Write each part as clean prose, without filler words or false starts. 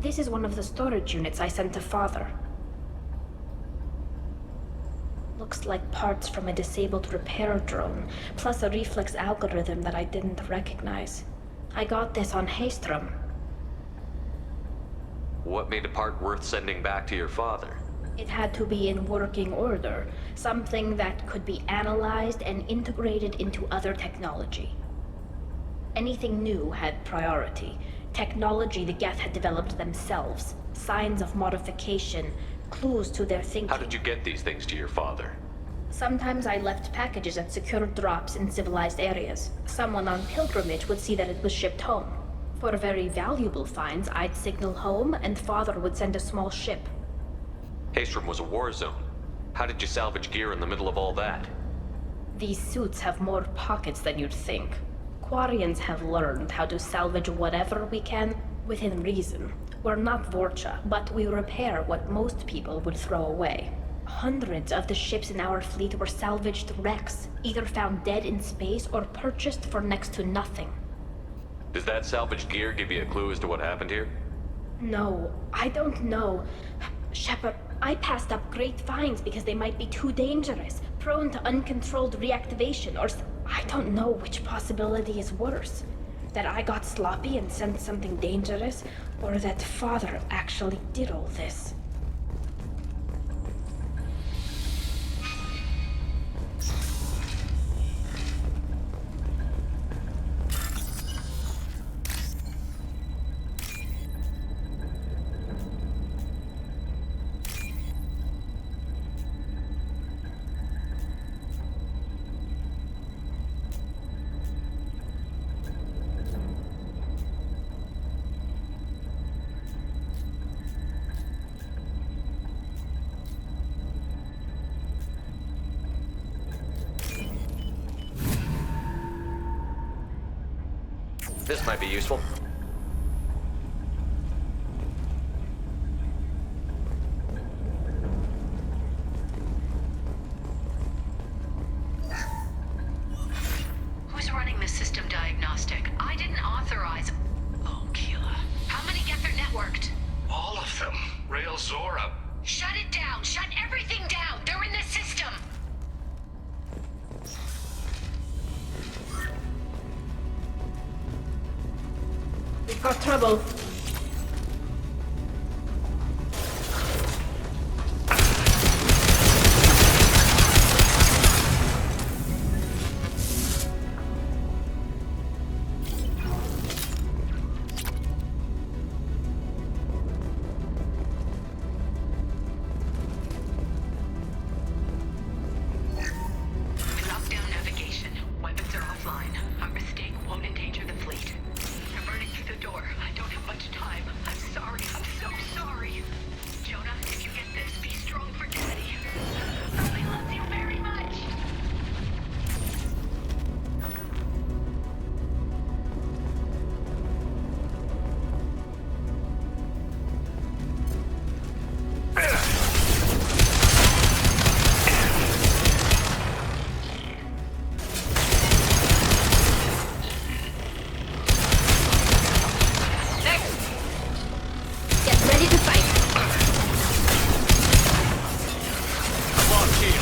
This is one of the storage units I sent to Father. Looks like parts from a disabled repair drone, plus a reflex algorithm that I didn't recognize. I got this on Haystrom. What made a part worth sending back to your father? It had to be in working order, something that could be analyzed and integrated into other technology. Anything new had priority. Technology the Geth had developed themselves, signs of modification, clues to their thinking. How did you get these things to your father? Sometimes I left packages at secure drops in civilized areas. Someone on pilgrimage would see that it was shipped home. For very valuable finds, I'd signal home, and Father would send a small ship. Haystrom was a war zone. How did you salvage gear in the middle of all that? These suits have more pockets than you'd think. Quarians have learned how to salvage whatever we can, within reason. We're not Vorcha, but we repair what most people would throw away. Hundreds of the ships in our fleet were salvaged wrecks, either found dead in space or purchased for next to nothing. Does that salvaged gear give you a clue as to what happened here? No, I don't know. Shepard, I passed up great finds because they might be too dangerous, prone to uncontrolled reactivation, or I don't know which possibility is worse. That I got sloppy and sent something dangerous, or that Father actually did all this. This might be useful. Who's running the system diagnostic? I didn't authorize... Oh, Keela. How many Geth are networked? All of them. Rail Zora. Shut it down! Shut everything down! They're in the system! We've got trouble. We locked down navigation. Weapons are offline. Our mistake won't endanger the fleet. I'm running through the door. I don't have much time. I'm sorry. I'm so sorry. Jonah, if you get this, be strong for Daddy. He loves you very much. Get ready to fight. Come on, Keel.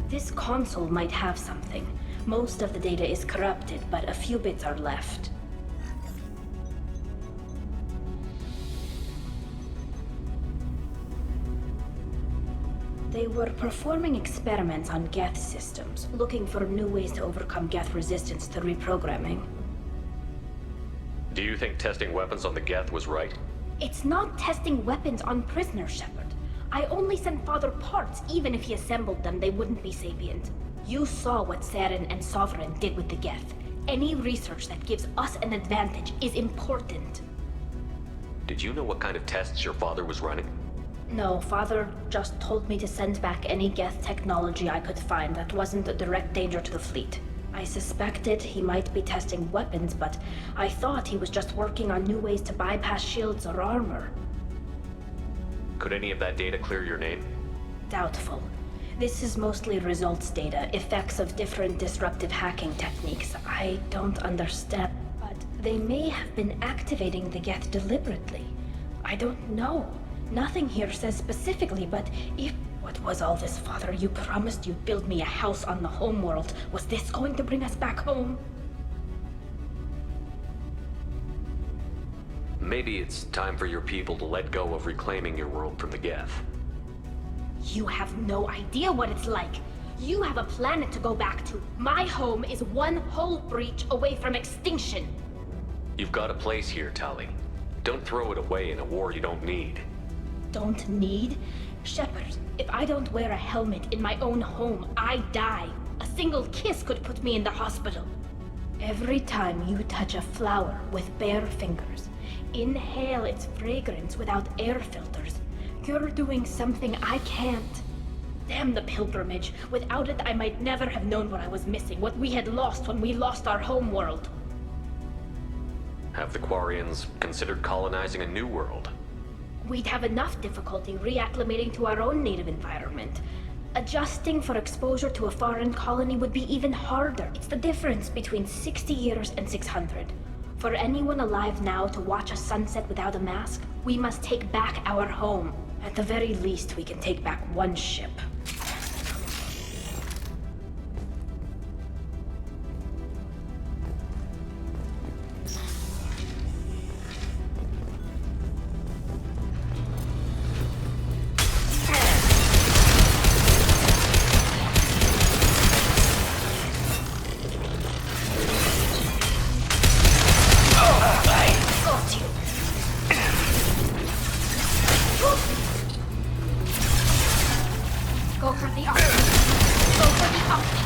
This console might have something. Most of the data is corrupted, but a few bits are left. They were performing experiments on Geth systems, looking for new ways to overcome Geth resistance to reprogramming. Do you think testing weapons on the Geth was right? It's not testing weapons on prisoners, Shepard. I only sent Father parts. Even if he assembled them, they wouldn't be sapient. You saw what Saren and Sovereign did with the Geth. Any research that gives us an advantage is important. Did you know what kind of tests your father was running? No, Father just told me to send back any Geth technology I could find that wasn't a direct danger to the fleet. I suspected he might be testing weapons, but I thought he was just working on new ways to bypass shields or armor. Could any of that data clear your name? Doubtful. This is mostly results data, effects of different disruptive hacking techniques. I don't understand, but they may have been activating the Geth deliberately. I don't know. Nothing here says specifically, but if... What was all this, Father? You promised you'd build me a house on the homeworld. Was this going to bring us back home? Maybe it's time for your people to let go of reclaiming your world from the Geth. You have no idea what it's like. You have a planet to go back to. My home is one hull breach away from extinction. You've got a place here, Tali. Don't throw it away in a war you don't need. Don't need? Shepard, if I don't wear a helmet in my own home, I die. A single kiss could put me in the hospital. Every time you touch a flower with bare fingers, inhale its fragrance without air filters, you're doing something I can't. Damn the pilgrimage. Without it, I might never have known what I was missing, what we had lost when we lost our home world. Have the Quarians considered colonizing a new world? we'd have enough difficulty reacclimating to our own native environment. Adjusting for exposure to a foreign colony would be even harder. It's the difference between 60 years and 600. For anyone alive now to watch a sunset without a mask, we must take back our home. At the very least, we can take back one ship. Go for the option. Go for the option.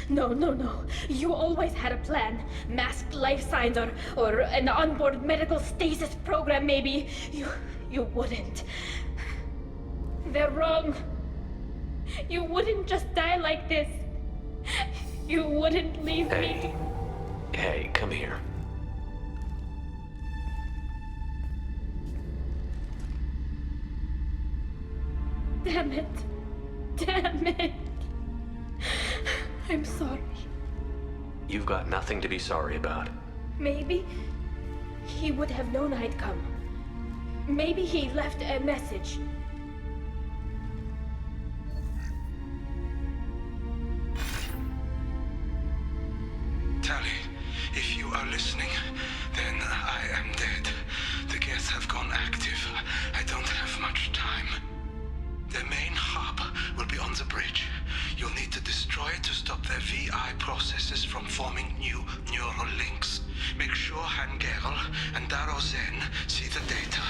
No. You always had a plan. Masked life signs or an onboard medical stasis program, maybe. You wouldn't. They're wrong. You wouldn't just die like this. You wouldn't leave me. Hey, come here. Damn it. I'm sorry. You've got nothing to be sorry about. Maybe he would have known I'd come. Maybe he left a message. Tally, if you are listening, then I am dead. The Geth have gone active. I don't have much time. The main hub will be on the bridge. You'll need to destroy it to stop stop their VI processes from forming new neural links. Make sure Hangerl and Daro Zen see the data.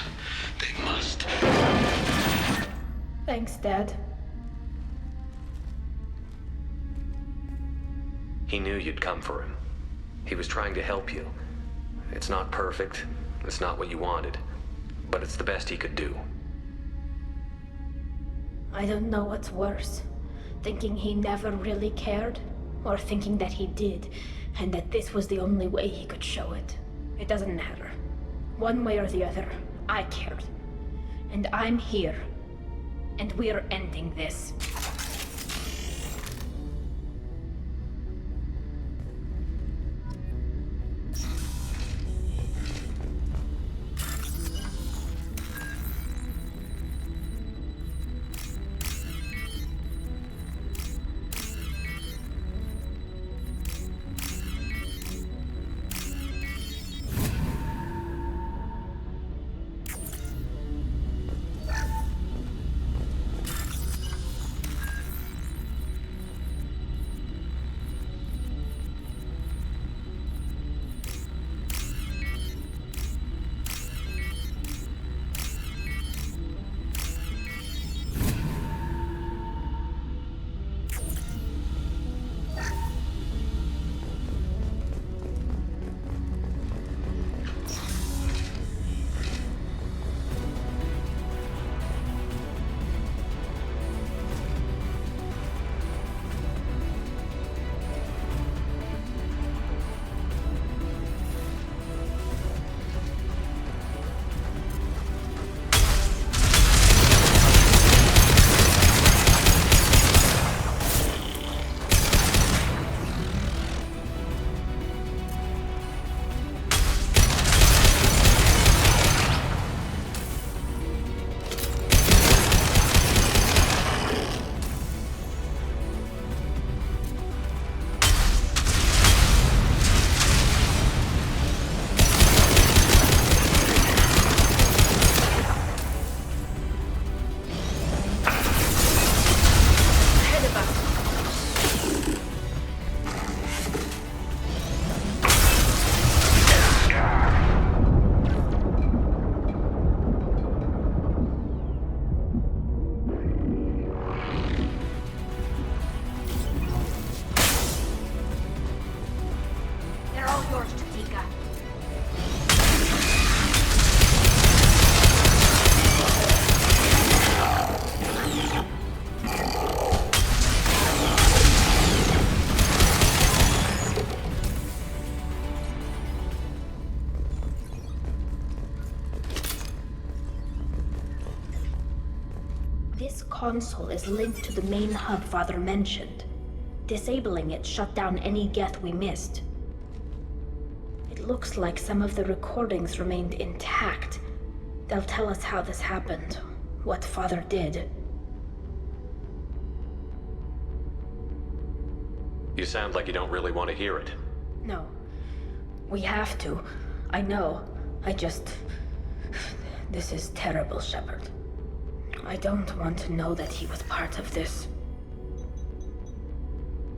They must. Thanks, Dad. He knew you'd come for him. He was trying to help you. It's not perfect. It's not what you wanted. But it's the best he could do. I don't know what's worse. Thinking he never really cared, or thinking that he did, and that this was the only way he could show it. It doesn't matter. One way or the other, I cared. And I'm here. And we're ending this. This console is linked to the main hub Father mentioned. Disabling it shut down any Geth we missed. It looks like some of the recordings remained intact. They'll tell us how this happened, what Father did. You sound like you don't really want to hear it. No. We have to. I know. This is terrible, Shepard. I don't want to know that he was part of this.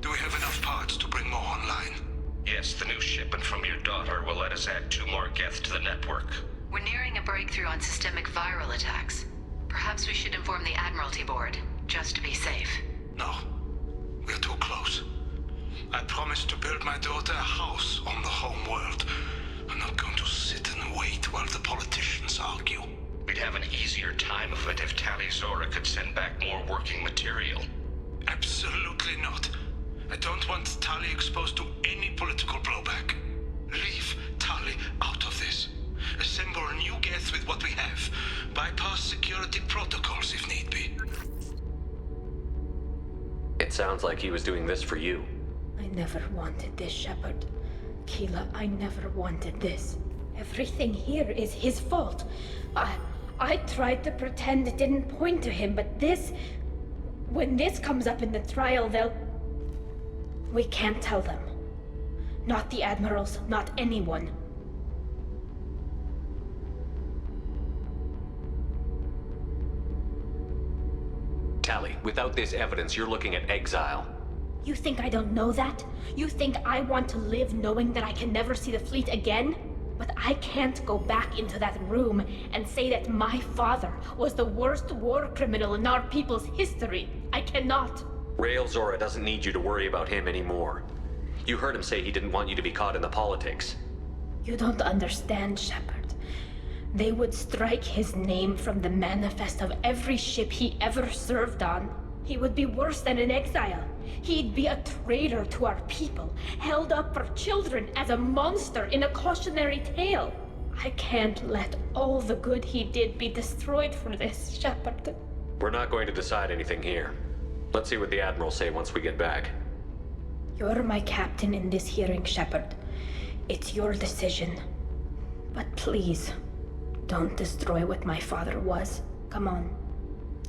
Do we have enough parts to bring more online? Yes, the new shipment from your daughter will let us add 2 more Geth to the network. We're nearing a breakthrough on systemic viral attacks. Perhaps we should inform the Admiralty Board, just to be safe. No. We're too close. I promised to build my daughter a house on the home world. I'm not going to sit and wait while the politicians argue. We'd have an easier time of it if Tali Zora could send back more working material. Absolutely not. I don't want Tali exposed to any political blowback. Leave Tali out of this. Assemble new Geth with what we have. Bypass security protocols if need be. It sounds like he was doing this for you. I never wanted this, Shepard. Keela, I never wanted this. Everything here is his fault. I tried to pretend it didn't point to him, but this... When this comes up in the trial, they'll... We can't tell them. Not the admirals, not anyone. Tali, without this evidence, you're looking at exile. You think I don't know that? You think I want to live knowing that I can never see the fleet again? But I can't go back into that room and say that my father was the worst war criminal in our people's history. I cannot. Rael Zora doesn't need you to worry about him anymore. You heard him say he didn't want you to be caught in the politics. You don't understand, Shepard. They would strike his name from the manifest of every ship he ever served on. He would be worse than an exile. He'd be a traitor to our people, held up for children as a monster in a cautionary tale. I can't let all the good he did be destroyed for this, Shepard. We're not going to decide anything here. Let's see what the Admiral say once we get back. You're my captain in this hearing, Shepard. It's your decision. But please, don't destroy what my father was. Come on.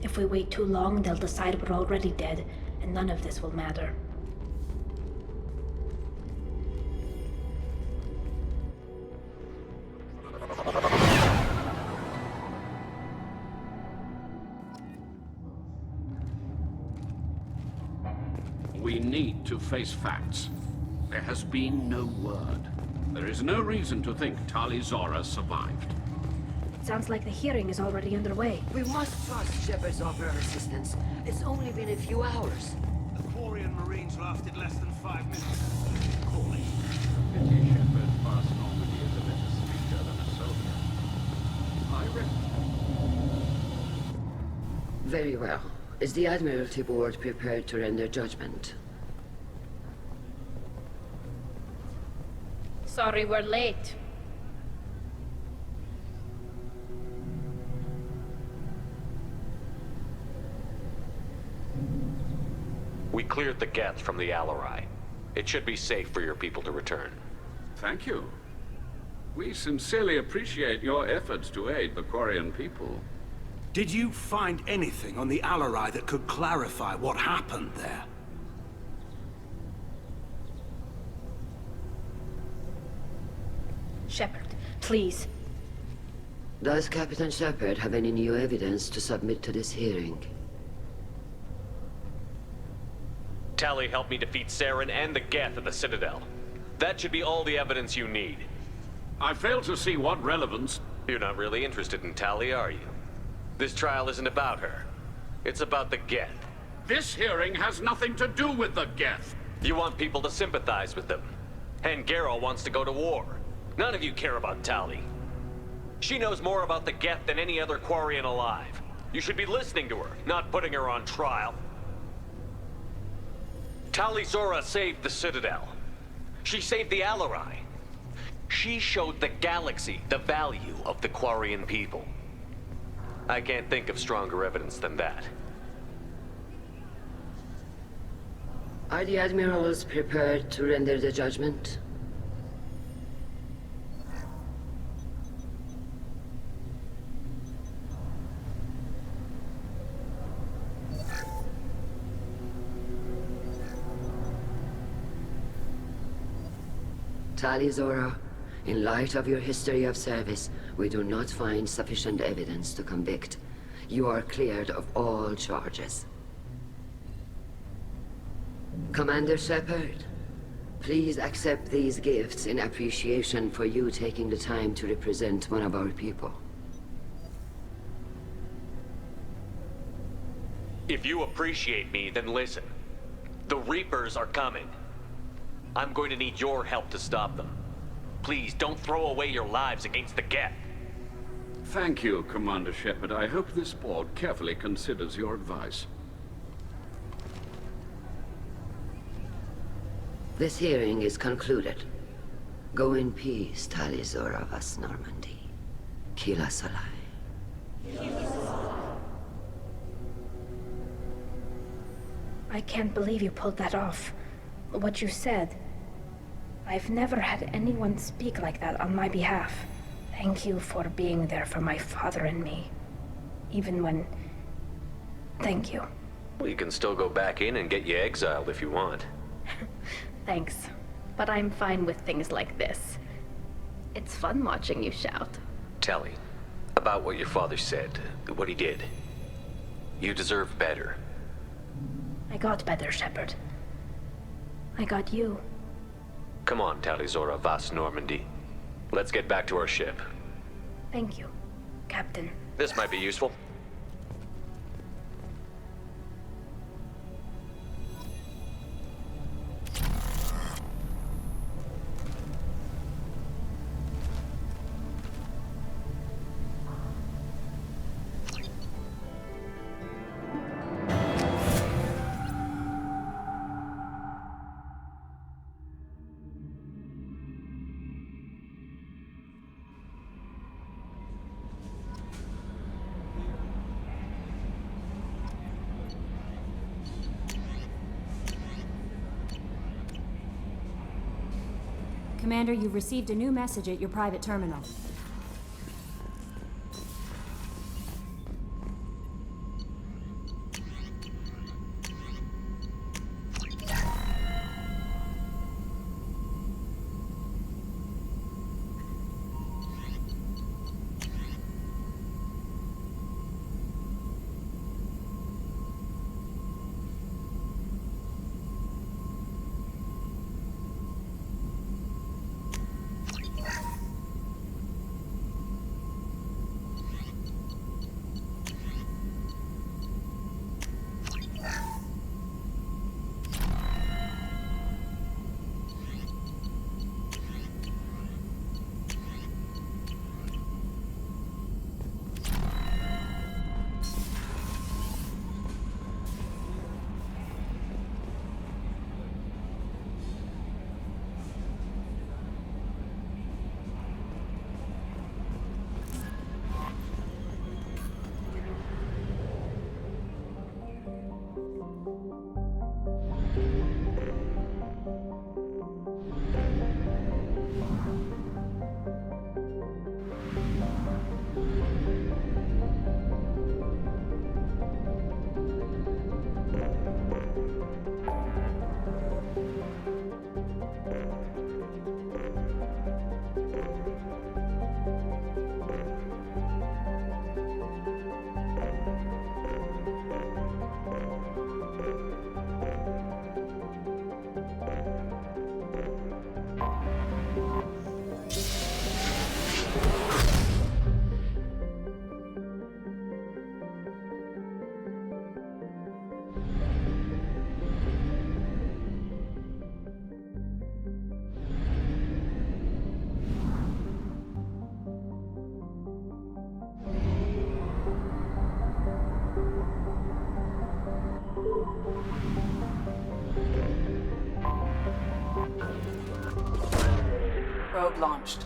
If we wait too long, they'll decide we're already dead, and none of this will matter. We need to face facts. There has been no word. There is no reason to think Tali Zora survived. It sounds like the hearing is already underway. We must trust Shepard's offer of assistance. It's only been a few hours. The Quarian Marines lasted less than 5 minutes. Calling. Pity Shepard past Normandy is a better speaker than a soldier. I reckon. Very well. Is the Admiralty Board prepared to render judgment? Sorry we're late. We cleared the Geth from the Alarai. It should be safe for your people to return. Thank you. We sincerely appreciate your efforts to aid the Quarian people. Did you find anything on the Alarai that could clarify what happened there? Shepard, please. Does Captain Shepard have any new evidence to submit to this hearing? Tali helped me defeat Saren and the Geth at the Citadel. That should be all the evidence you need. I fail to see what relevance. You're not really interested in Tali, are you? This trial isn't about her. It's about the Geth. This hearing has nothing to do with the Geth. You want people to sympathize with them. And Garrow wants to go to war. None of you care about Tali. She knows more about the Geth than any other Quarian alive. You should be listening to her, not putting her on trial. Tali Zora saved the Citadel. She saved the Alarai. She showed the galaxy the value of the Quarian people. I can't think of stronger evidence than that. Are the Admirals prepared to render the judgment? Tali Zora, in light of your history of service, we do not find sufficient evidence to convict. You are cleared of all charges. Commander Shepard, please accept these gifts in appreciation for you taking the time to represent one of our people. If you appreciate me, then listen. The Reapers are coming. I'm going to need your help to stop them. Please, don't throw away your lives against the Geth. Thank you, Commander Shepard. I hope this board carefully considers your advice. This hearing is concluded. Go in peace, Tali Zora vas Normandy. Kila Salai. I can't believe you pulled that off. What you said. I've never had anyone speak like that on my behalf. Thank you for being there for my father and me. Even when... Thank you. We can still go back in and get you exiled if you want. Thanks. But I'm fine with things like this. It's fun watching you shout. Tali, about what your father said, what he did. You deserve better. I got better, Shepard. I got you. Come on, Talizora Vas Normandy. Let's get back to our ship. Thank you, Captain. This might be useful. Commander, you've received a new message at your private terminal. Probe launched.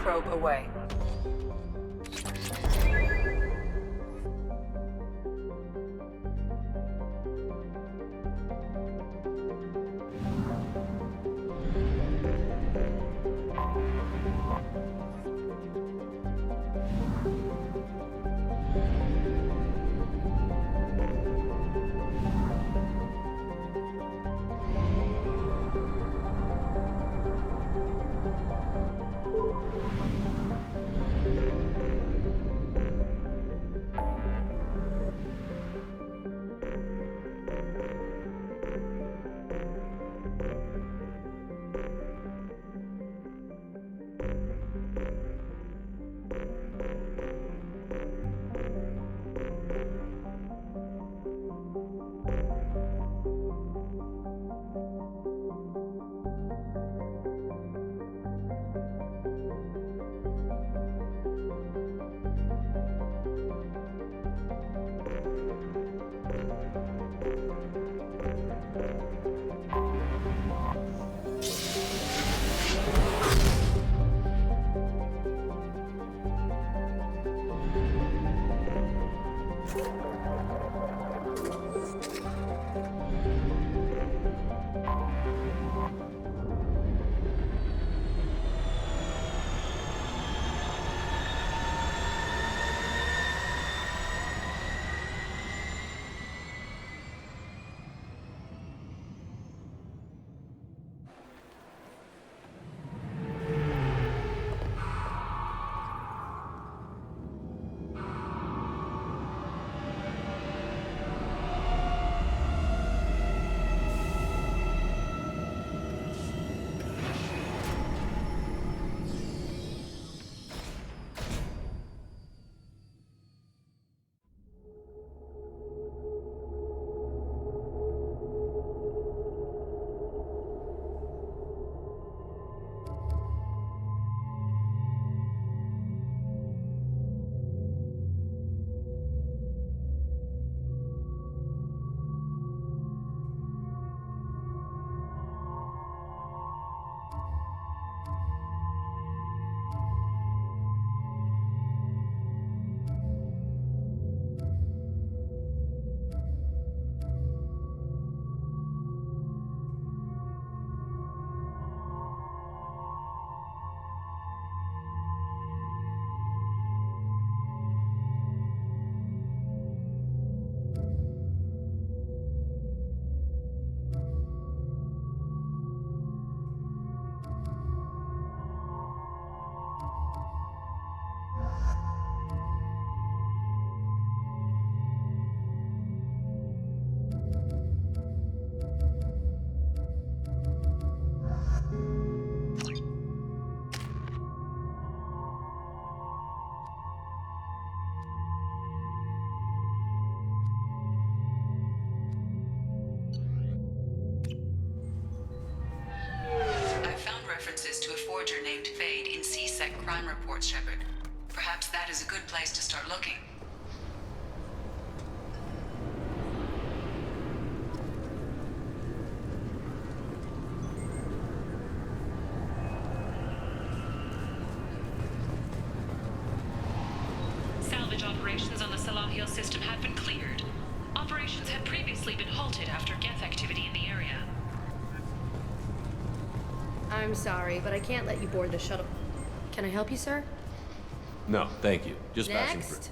Probe away. forger named Fade in C-Sec crime reports, Shepard. Perhaps that is a good place to start looking. Salvage operations on the Salahil system have been cleared. Operations had previously been halted after Geth activity in the area. I'm sorry, but I can't let you board the shuttle. Can I help you, sir? No, thank you. Just passing through. Next.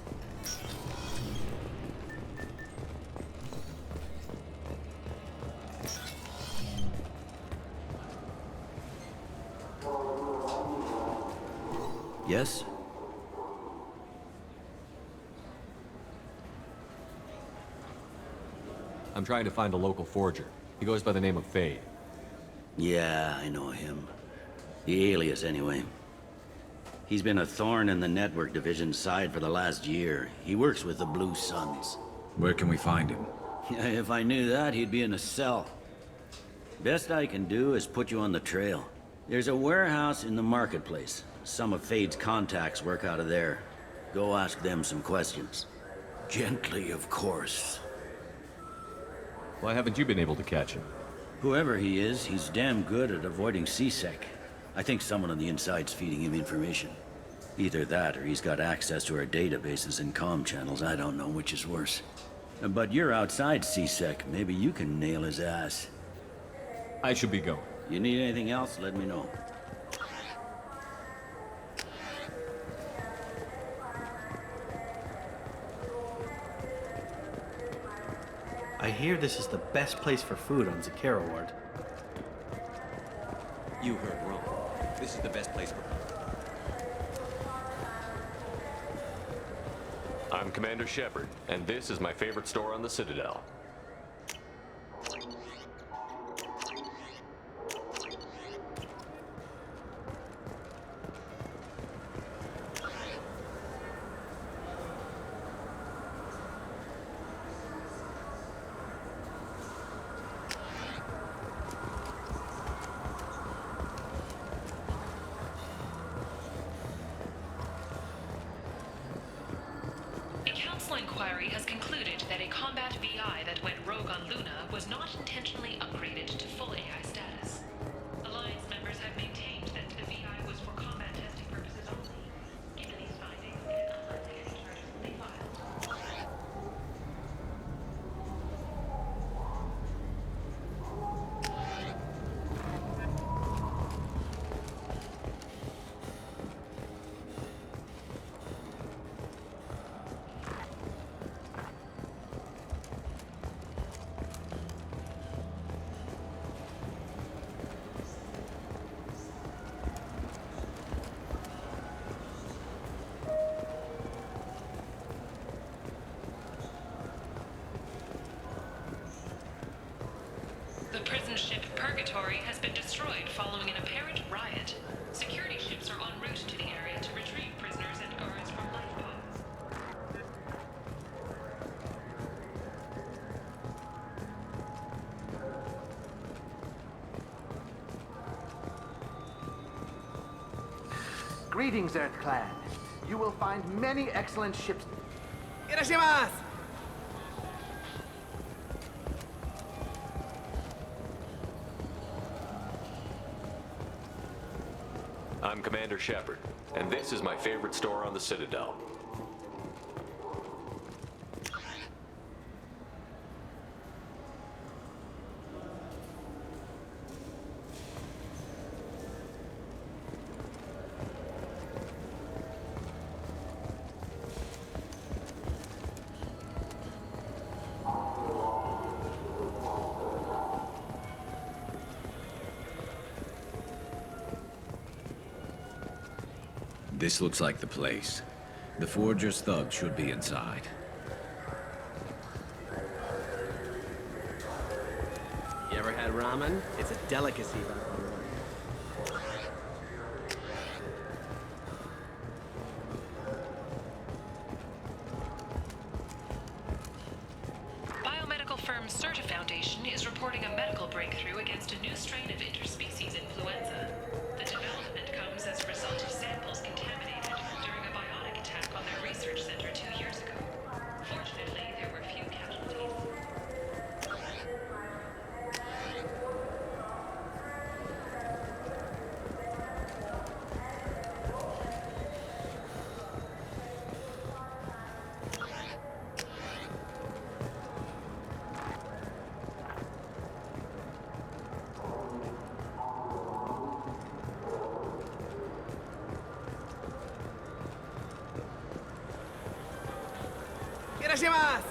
Yes? I'm trying to find a local forger. He goes by the name of Fade. Yeah, I know him. The alias, anyway. He's been a thorn in the network division's side for the last year. He works with the Blue Suns. Where can we find him? Yeah, if I knew that, he'd be in a cell. Best I can do is put you on the trail. There's a warehouse in the marketplace. Some of Fade's contacts work out of there. Go ask them some questions. Gently, of course. Why haven't you been able to catch him? Whoever he is, he's damn good at avoiding C-Sec. I think someone on the inside's feeding him information. Either that, or he's got access to our databases and comm channels. I don't know which is worse. But you're outside C-Sec. Maybe you can nail his ass. I should be going. You need anything else, let me know. I hear this is the best place for food on Zakera Ward. You heard wrong. This is the best place for... I'm Commander Shepard, and this is my favorite store on the Citadel. Inquiry has concluded that a combat VI that went rogue on Luna was not intentionally upgraded to full AI status. Alliance members have maintained that the VI was for combat testing purposes only. Given these findings, it is unlikely any charges will be filed. The prison ship Purgatory has been destroyed following an apparent riot. Security ships are en route to the area to retrieve prisoners and guards from lifeboats. Greetings, Earth Clan. You will find many excellent ships. Irashimasu! I'm Commander Shepard, and this is my favorite store on the Citadel. This looks like the place. The Forger's thugs should be inside. You ever had ramen? It's a delicacy back on Earth. Biomedical firm Certa Foundation is reporting a medical breakthrough against a new strain of interspecies influenza. The development comes Irashimasu!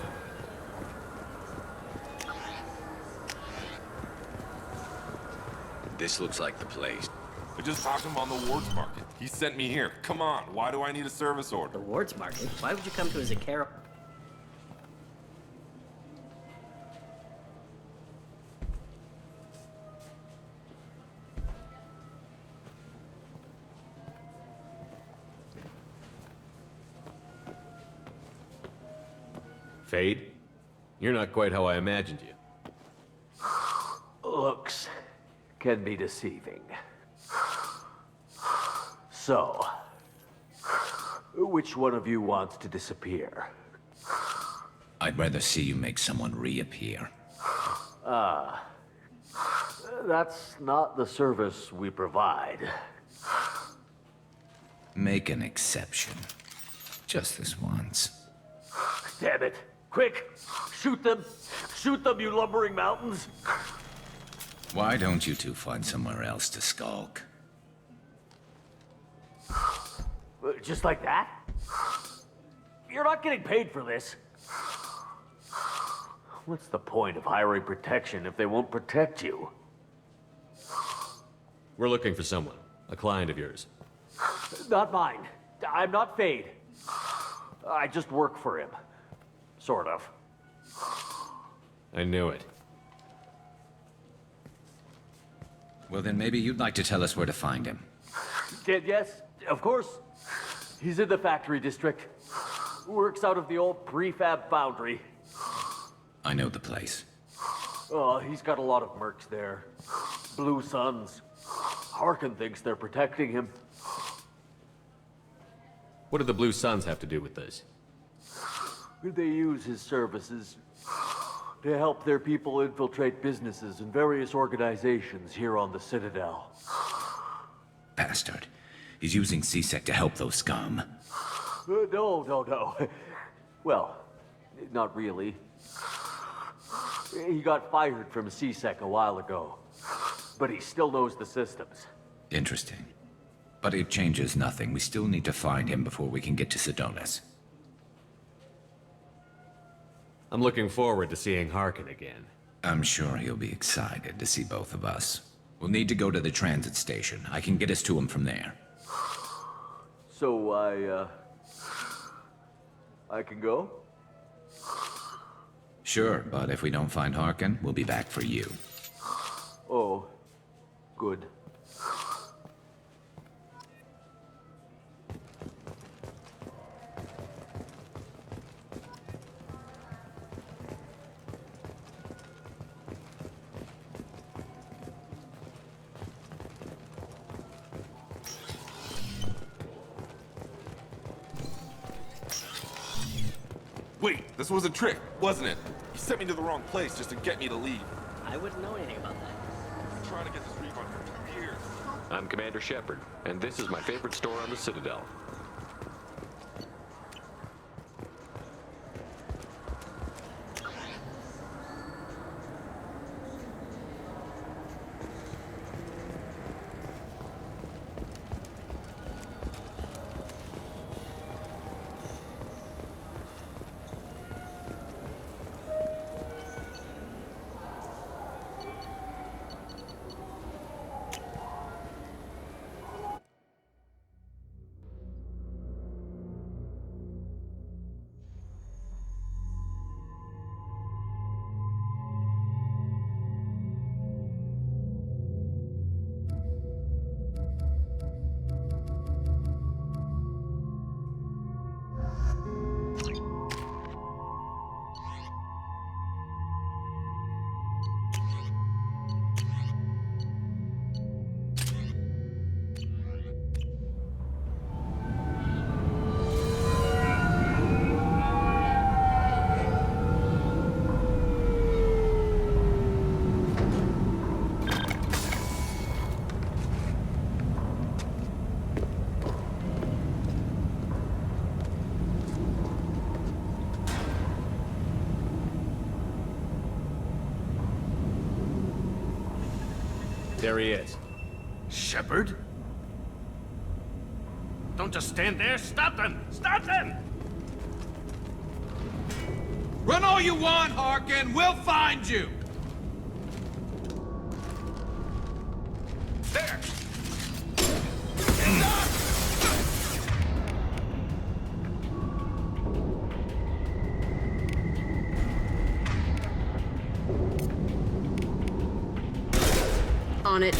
This looks like the place. I just talked to him on the Wards Market. He sent me here. Come on, why do I need a service order? The Wards Market? Why would you come to a Zakero? Fade? You're not quite how I imagined you. Looks can be deceiving. So, which one of you wants to disappear? I'd rather see you make someone reappear. Ah, that's not the service we provide. Make an exception. Just this once. Damn it! Quick! Shoot them! Shoot them, you lumbering mountains! Why don't you two find somewhere else to skulk? Just like that? You're not getting paid for this. What's the point of hiring protection if they won't protect you? We're looking for someone. A client of yours. Not mine. I'm not Fade. I just work for him. Sort of. I knew it. Well, then maybe you'd like to tell us where to find him. Yes, of course. He's in the factory district. Works out of the old prefab foundry. I know the place. Oh, he's got a lot of mercs there. Blue Suns. Harkin thinks they're protecting him. What do the Blue Suns have to do with this? They use his services to help their people infiltrate businesses and various organizations here on the Citadel. Bastard. He's using C-Sec to help those scum. No. Well, not really. He got fired from C-Sec a while ago, but he still knows the systems. Interesting. But it changes nothing. We still need to find him before we can get to Sedonis. I'm looking forward to seeing Harkin again. I'm sure he'll be excited to see both of us. We'll need to go to the transit station. I can get us to him from there. So I can go? Sure, but if we don't find Harkin, we'll be back for you. Oh, good. Wait, this was a trick, wasn't it? You sent me to the wrong place just to get me to leave. I wouldn't know anything about that. I've been trying to get this refund for 2 years. I'm Commander Shepard, and this is my favorite store on the Citadel. There he is. Shepard? Don't just stand there. Stop them! Stop them! Run all you want, Harkin! We'll find you! There! On it.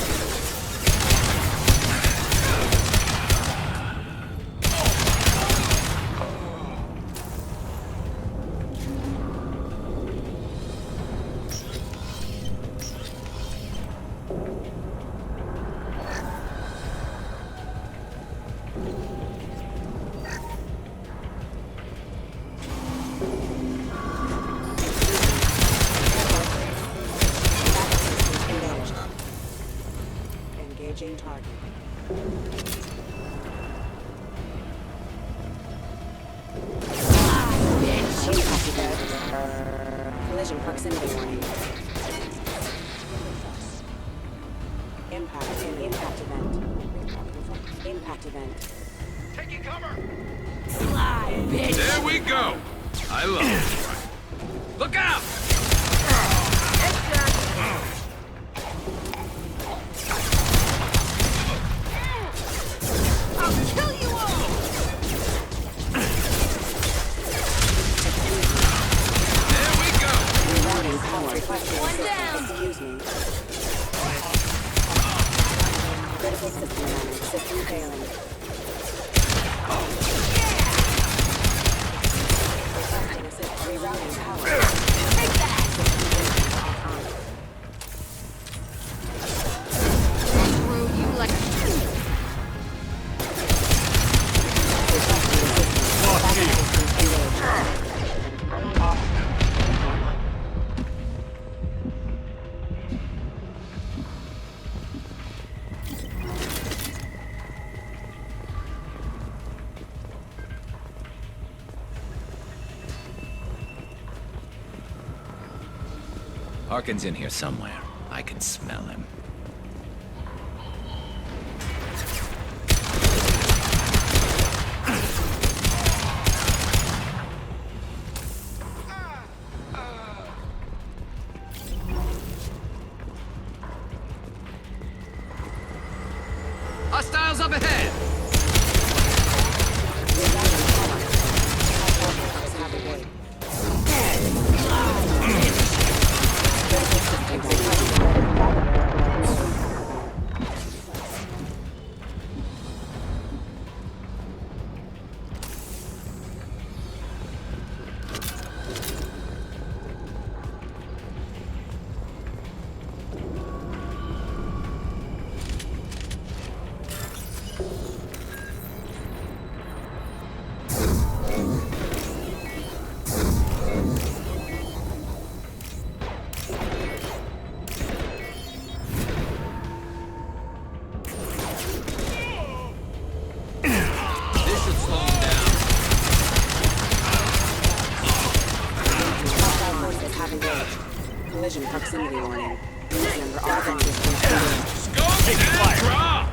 Engaging target. Collision proximity warning. Impact event. Impact event. Taking cover! Slide, bitch! There we go! I love it. Look out! I'll kill you all! There we go! Rerouting power. One down! Excuse me. Critical system damage. System failing. Rerouting power. Take that! Throw you like Harkin's in here somewhere. I can smell him. Hostiles up ahead! Collision proximity warning. Unit member all distance. Taking fire!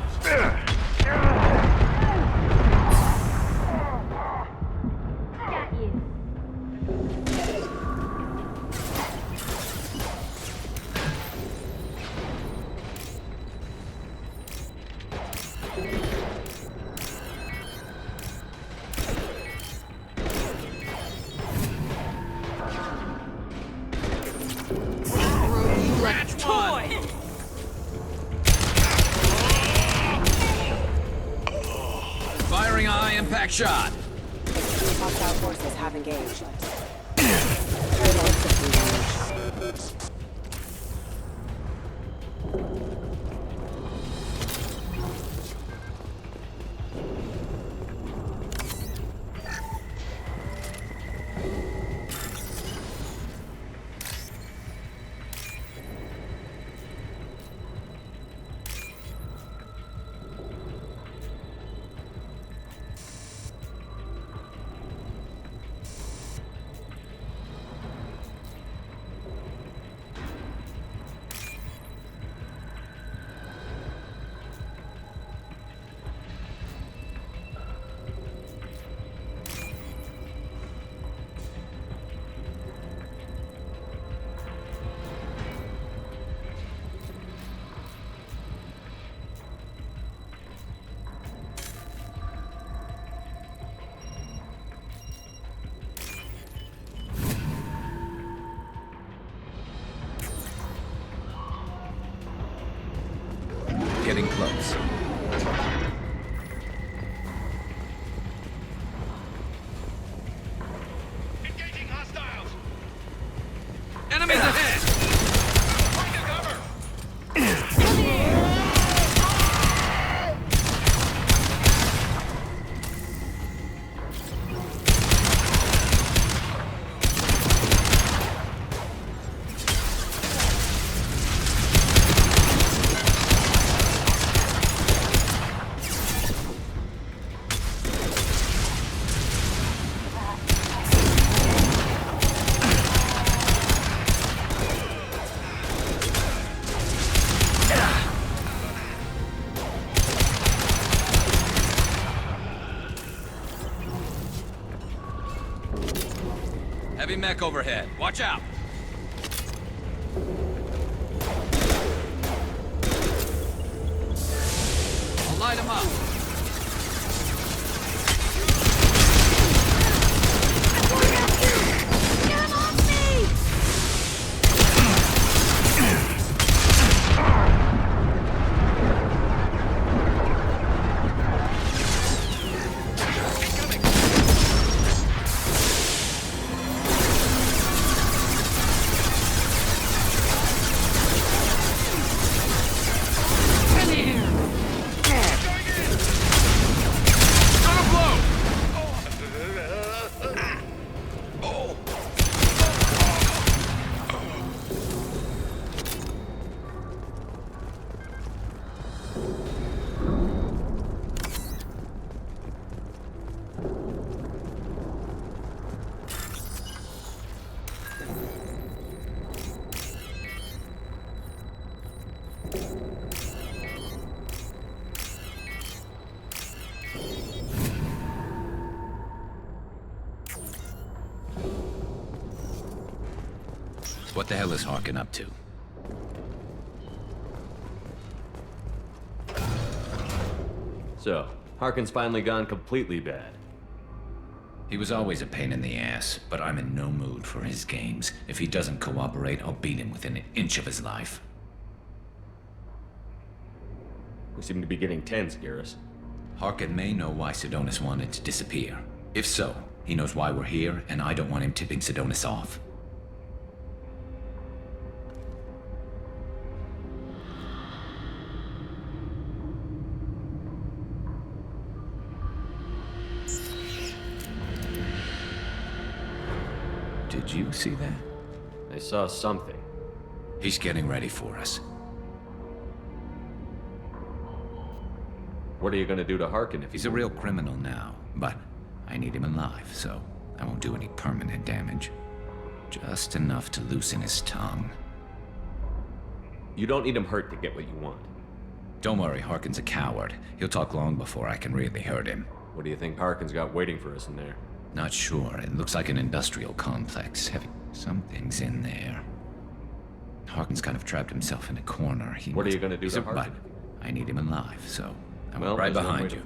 Firing a high-impact shot. Hostile forces have engaged. Critical system damage. getting close. Engaging hostiles! Enemies ahead! Heavy mech overhead. Watch out! I'll light him up. What the hell is Harkin up to? So, Harkin's finally gone completely bad. He was always a pain in the ass, but I'm in no mood for his games. If he doesn't cooperate, I'll beat him within an inch of his life. We seem to be getting tense, Garrus. Harkin may know why Sidonis wanted to disappear. If so, he knows why we're here, and I don't want him tipping Sidonis off. Did you see that? I saw something. He's getting ready for us. What are you gonna do to Harkin if he's a real criminal now, but I need him alive, so I won't do any permanent damage. Just enough to loosen his tongue. You don't need him hurt to get what you want. Don't worry, Harkin's a coward. He'll talk long before I can really hurt him. What do you think Harkin's got waiting for us in there? Not sure. It looks like an industrial complex. Something's in there. Harkin's kind of trapped himself in a corner. What are you gonna do to Harkin? But I need him alive, so I'm well, right behind you.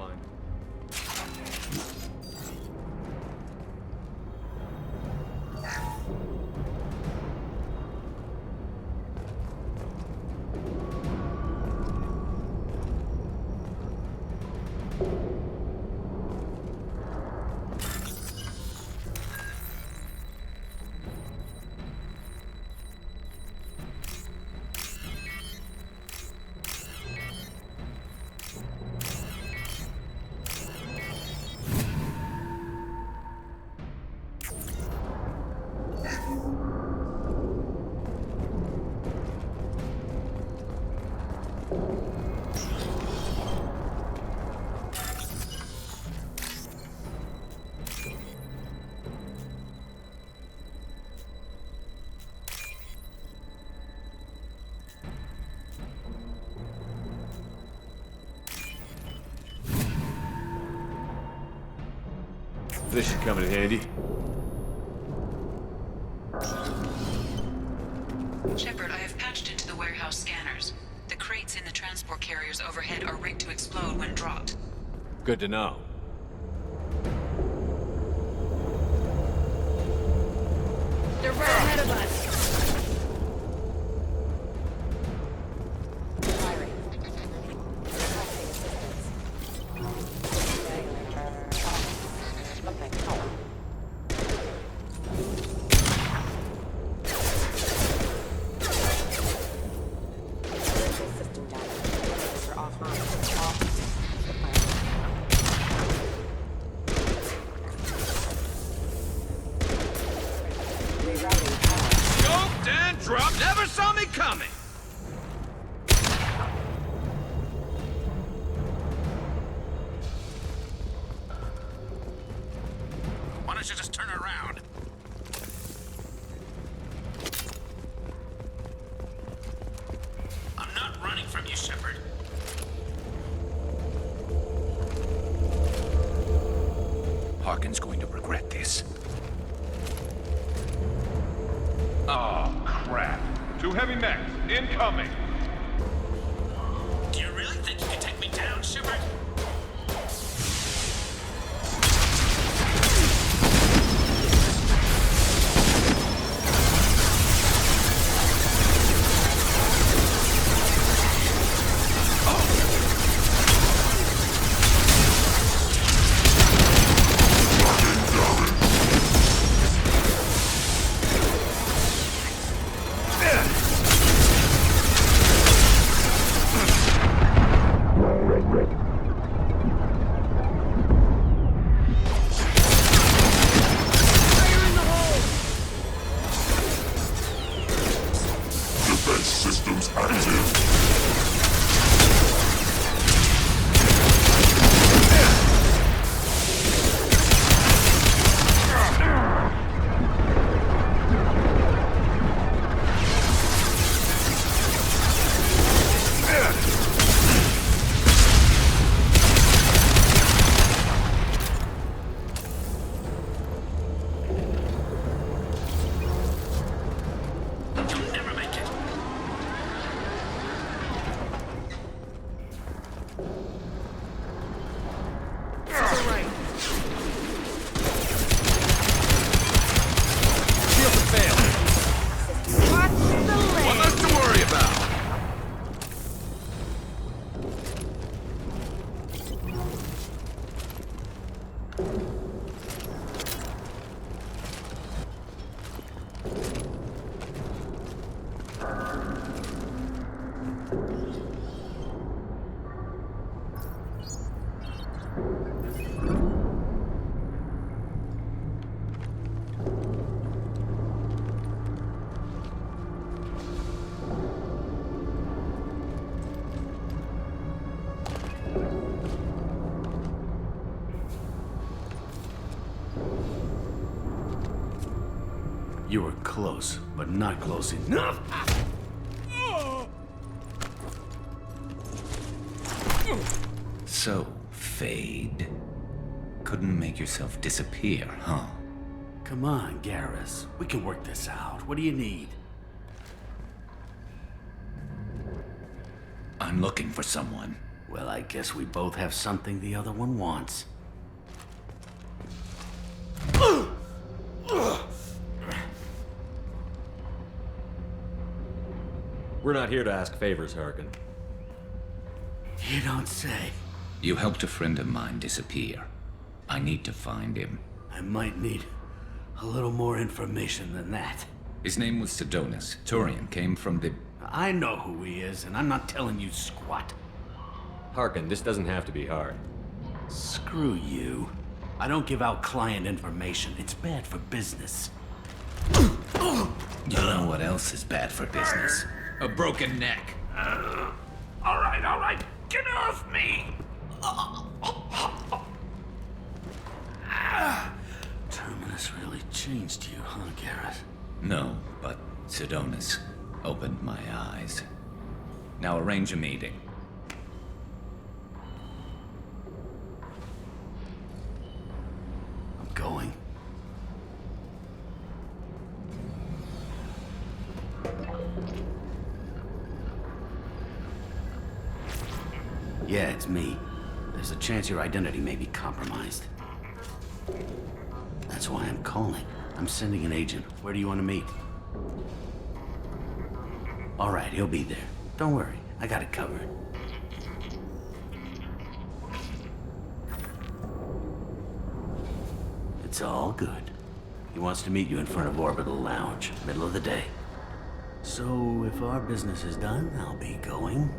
This should come in handy. Shepard, I have patched into the warehouse scanners. The crates in the transport carriers overhead are rigged to explode when dropped. Good to know. They're right ahead of us. drop never saw me coming! Why don't you just turn around? I'm not running from you, Shepard. Harkin's going to regret this. Oh, crap. 2 heavy mechs, incoming! Do you really think you can take me down, Shepard? Systems active. You were close, but not close enough. So, Fade. Couldn't make yourself disappear, huh? Come on, Garrus. We can work this out. What do you need? I'm looking for someone. Well, I guess we both have something the other one wants. We're not here to ask favors, Harkin. You don't say. You helped a friend of mine disappear. I need to find him. I might need a little more information than that. His name was Sedonis. Turian came from the... I know who he is, and I'm not telling you squat. Harkin, this doesn't have to be hard. Screw you. I don't give out client information. It's bad for business. You know what else is bad for business? A broken neck. All right. Get off me! Terminus really changed you, huh, Garrus? No, but Sedonis opened my eyes. Now arrange a meeting. I'm going. Yeah, it's me. There's a chance your identity may be compromised. That's why I'm calling. I'm sending an agent. Where do you want to meet? All right, he'll be there. Don't worry, I got it covered. It's all good. He wants to meet you in front of Orbital Lounge, middle of the day. So, if our business is done, I'll be going.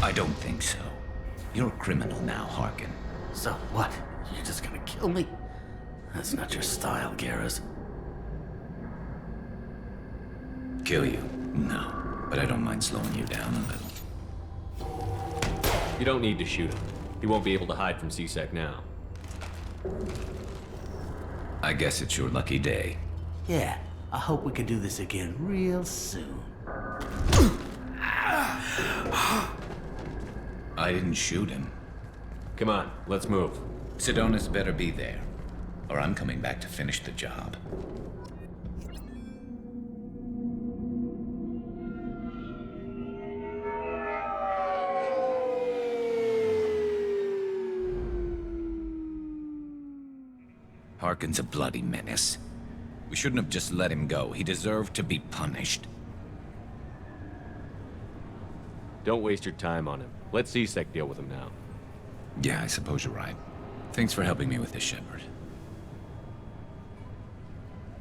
I don't think so. You're a criminal now, Harkin. So what? You're just gonna kill me? That's not your style, Garrus. Kill you? No. But I don't mind slowing you down a little. You don't need to shoot him. He won't be able to hide from C-Sec now. I guess it's your lucky day. Yeah, I hope we can do this again real soon. I didn't shoot him. Come on, let's move. Sidonis better be there, or I'm coming back to finish the job. Harkin's a bloody menace. We shouldn't have just let him go. He deserved to be punished. Don't waste your time on him. Let C-Sec deal with him now. Yeah, I suppose you're right. Thanks for helping me with this, Shepard.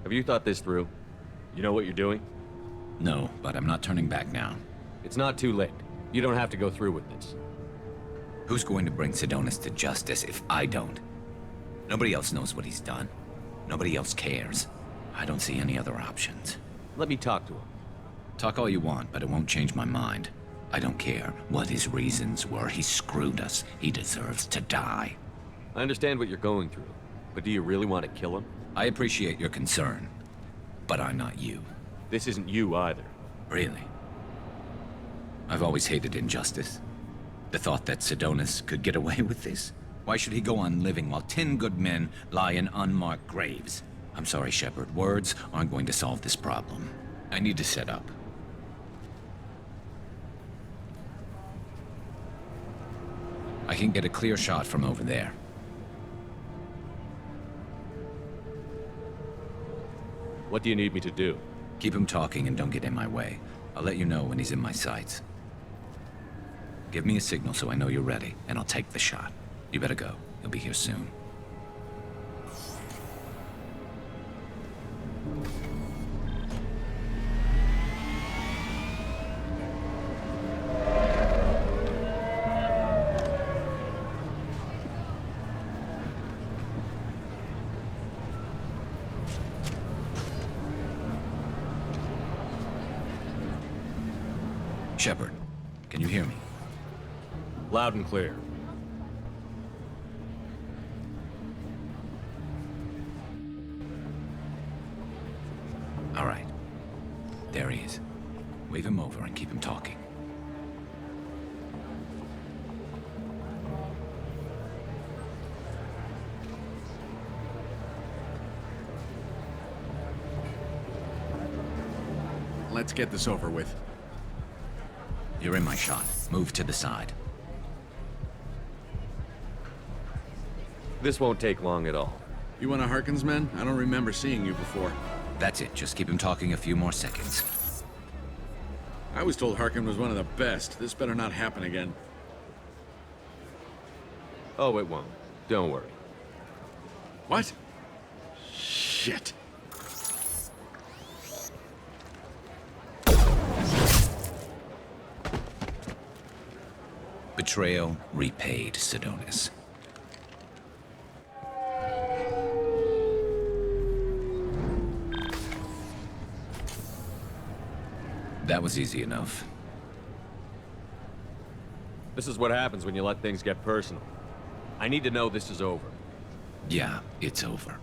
Have you thought this through? You know what you're doing? No, but I'm not turning back now. It's not too late. You don't have to go through with this. Who's going to bring Sidonis to justice if I don't? Nobody else knows what he's done. Nobody else cares. I don't see any other options. Let me talk to him. Talk all you want, but it won't change my mind. I don't care what his reasons were. He screwed us. He deserves to die. I understand what you're going through, but do you really want to kill him? I appreciate your concern, but I'm not you. This isn't you either. Really? I've always hated injustice. The thought that Sidonis could get away with this? Why should he go on living while 10 good men lie in unmarked graves? I'm sorry, Shepard. Words aren't going to solve this problem. I need to set up. I can get a clear shot from over there. What do you need me to do? Keep him talking and don't get in my way. I'll let you know when he's in my sights. Give me a signal so I know you're ready, and I'll take the shot. You better go. He'll be here soon. Shepard, can you hear me? Loud and clear. All right. There he is. Wave him over and keep him talking. Let's get this over with. You're in my shot. Move to the side. This won't take long at all. You one of Harkin's men? I don't remember seeing you before. That's it. Just keep him talking a few more seconds. I was told Harkin was one of the best. This better not happen again. Oh, it won't. Don't worry. What? Shit. Betrayal repaid, Sidonis. That was easy enough. This is what happens when you let things get personal. I need to know this is over. Yeah, it's over.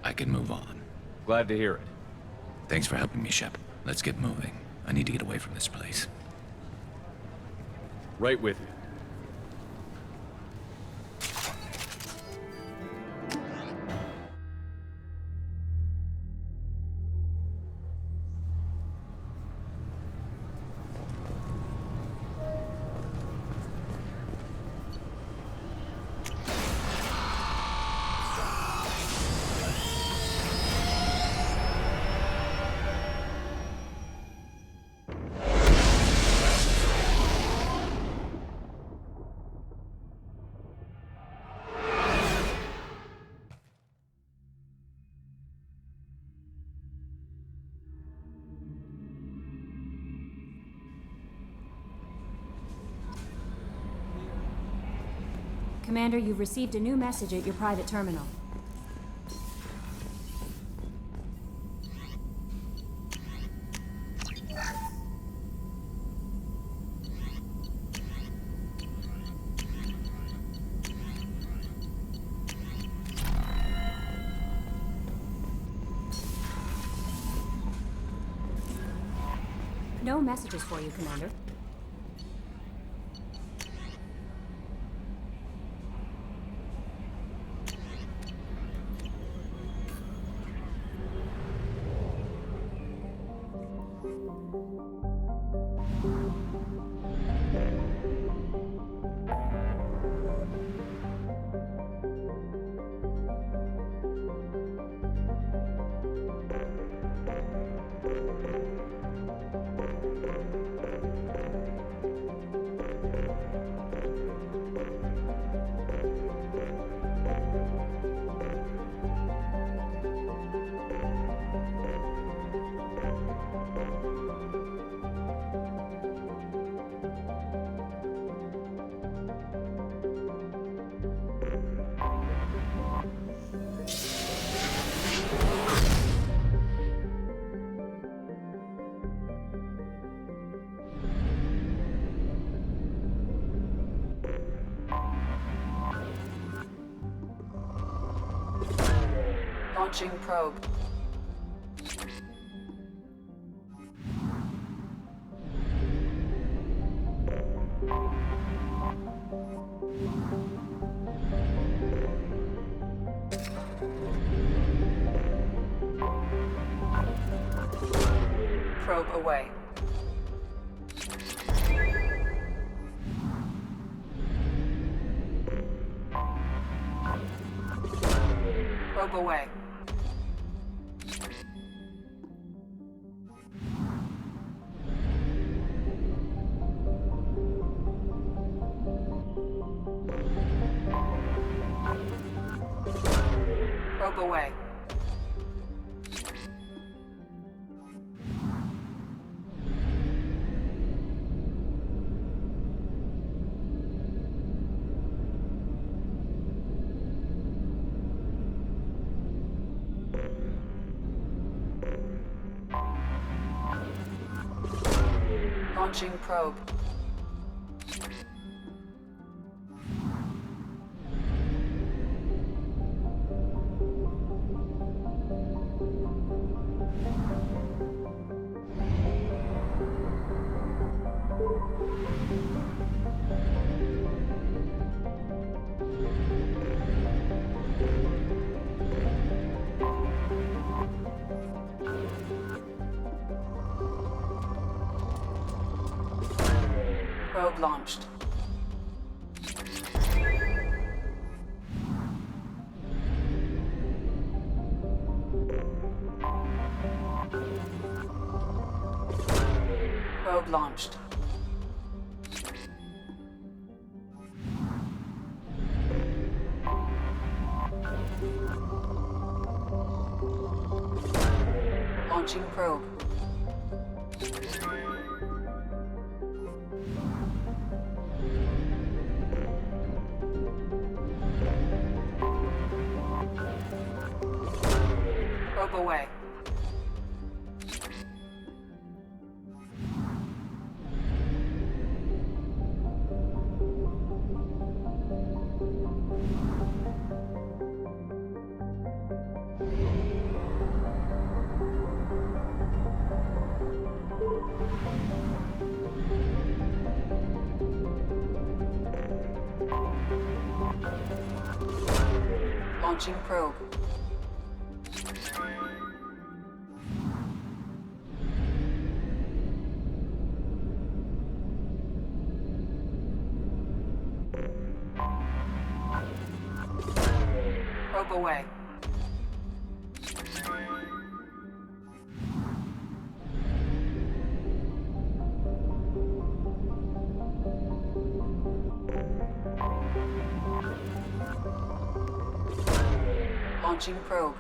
I can move on. Glad to hear it. Thanks for helping me, Shep. Let's get moving. I need to get away from this place. Right with you. Commander, you've received a new message at your private terminal. No messages for you, Commander. Launching probe. Probe away. Probe away. Probe away. Launching probe. Probe launched. Probe launched. Launching probe. Probe away. Launching probe. Probe away. Launching probe.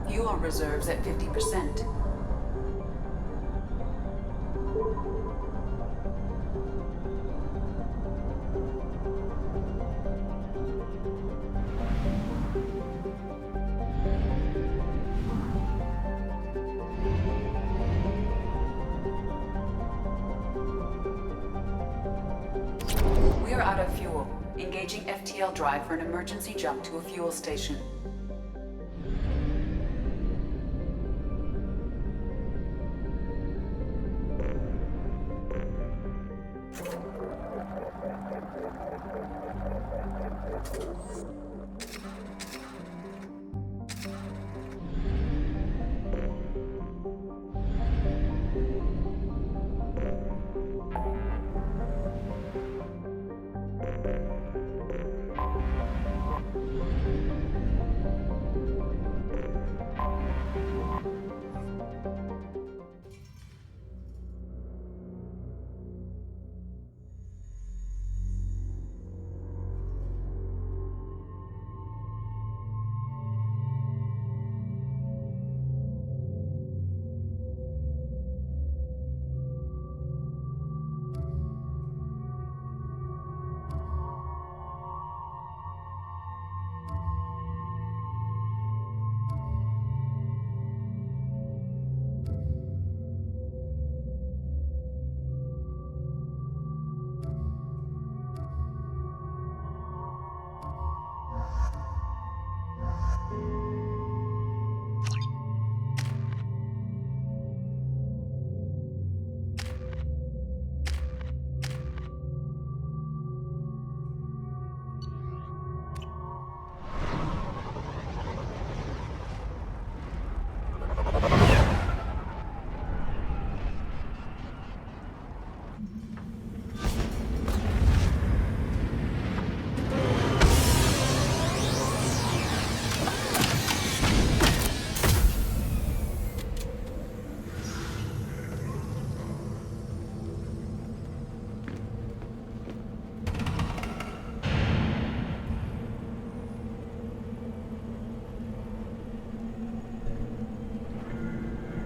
Fuel reserves at 50%. Engaging FTL drive for an emergency jump to a fuel station.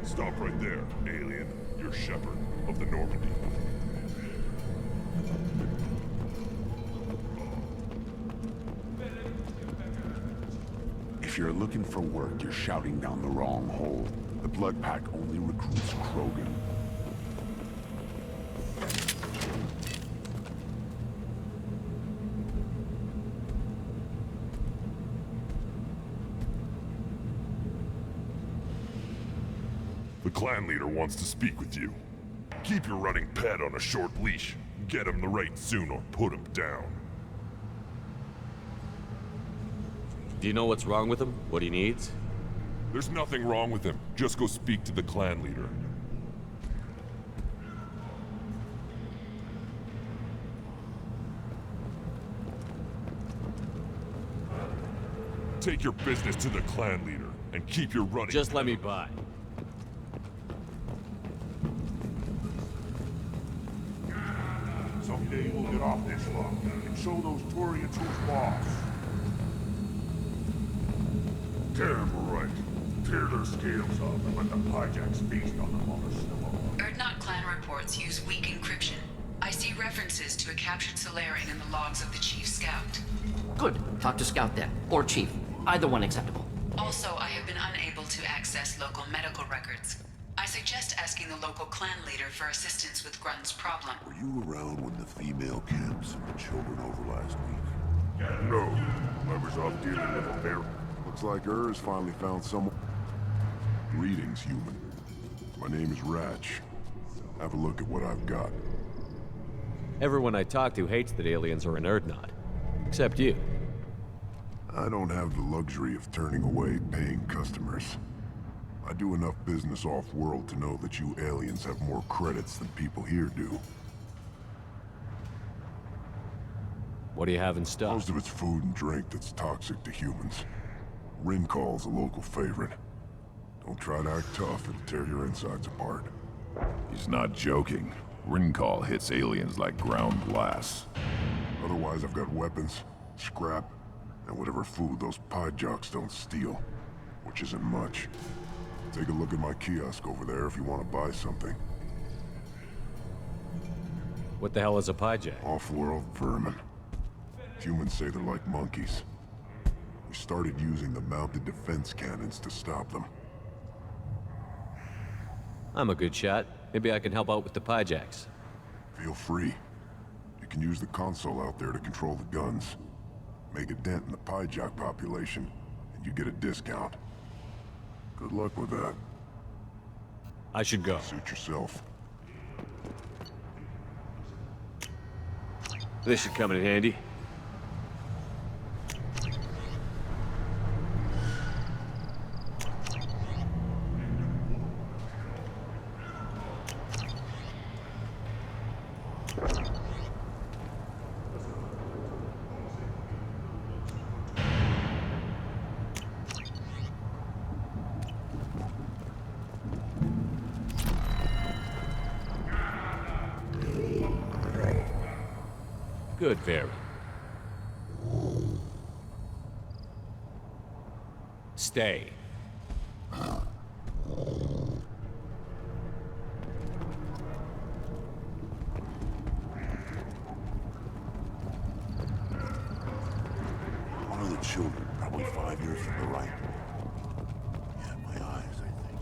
Stop right there, alien. You're Shepard of the Normandy. If you're looking for work, you're shouting down the wrong hole. The Blood Pack only recruits Krogan. The clan leader wants to speak with you. Keep your running pet on a short leash. Get him the right soon or put him down. Do you know what's wrong with him? What he needs? There's nothing wrong with him. Just go speak to the clan leader. Take your business to the clan leader and keep your running. Just let me by. Someday we'll get off this log and show those Turians who's boss. Damn right. Tear their scales off and let the Pyjaks feast on them on the snow. Erdnot clan reports use weak encryption. I see references to a captured Solarian in the logs of the Chief Scout. Good. Talk to Scout then. Or Chief. Either one acceptable. Also, I have been unable to access local medical records. I suggest asking the local clan leader for assistance with Grunt's problem. Were you around when the female camps sent the children over last week? No. I was off dealing with a bear. Looks like Urs finally found someone. Greetings, human. My name is Ratch. Have a look at what I've got. Everyone I talk to hates that aliens are in Erdnot. Except you. I don't have the luxury of turning away paying customers. I do enough business off-world to know that you aliens have more credits than people here do. What do you have in stock? Most of it's food and drink that's toxic to humans. Rincall's a local favorite. Don't try to act tough, it'll tear your insides apart. He's not joking. Rincall hits aliens like ground glass. Otherwise, I've got weapons, scrap, and whatever food those Pyjaks don't steal. Which isn't much. Take a look at my kiosk over there if you want to buy something. What the hell is a Pyjak? Off-world vermin. Humans say they're like monkeys. We started using the mounted defense cannons to stop them. I'm a good shot. Maybe I can help out with the Pyjaks. Feel free. You can use the console out there to control the guns. Make a dent in the Pyjak population, and you get a discount. Good luck with that. I should go. Suit yourself. This should come in handy. Good, very. Stay. One of the children, probably 5 years from the right. Yeah, my eyes, I think.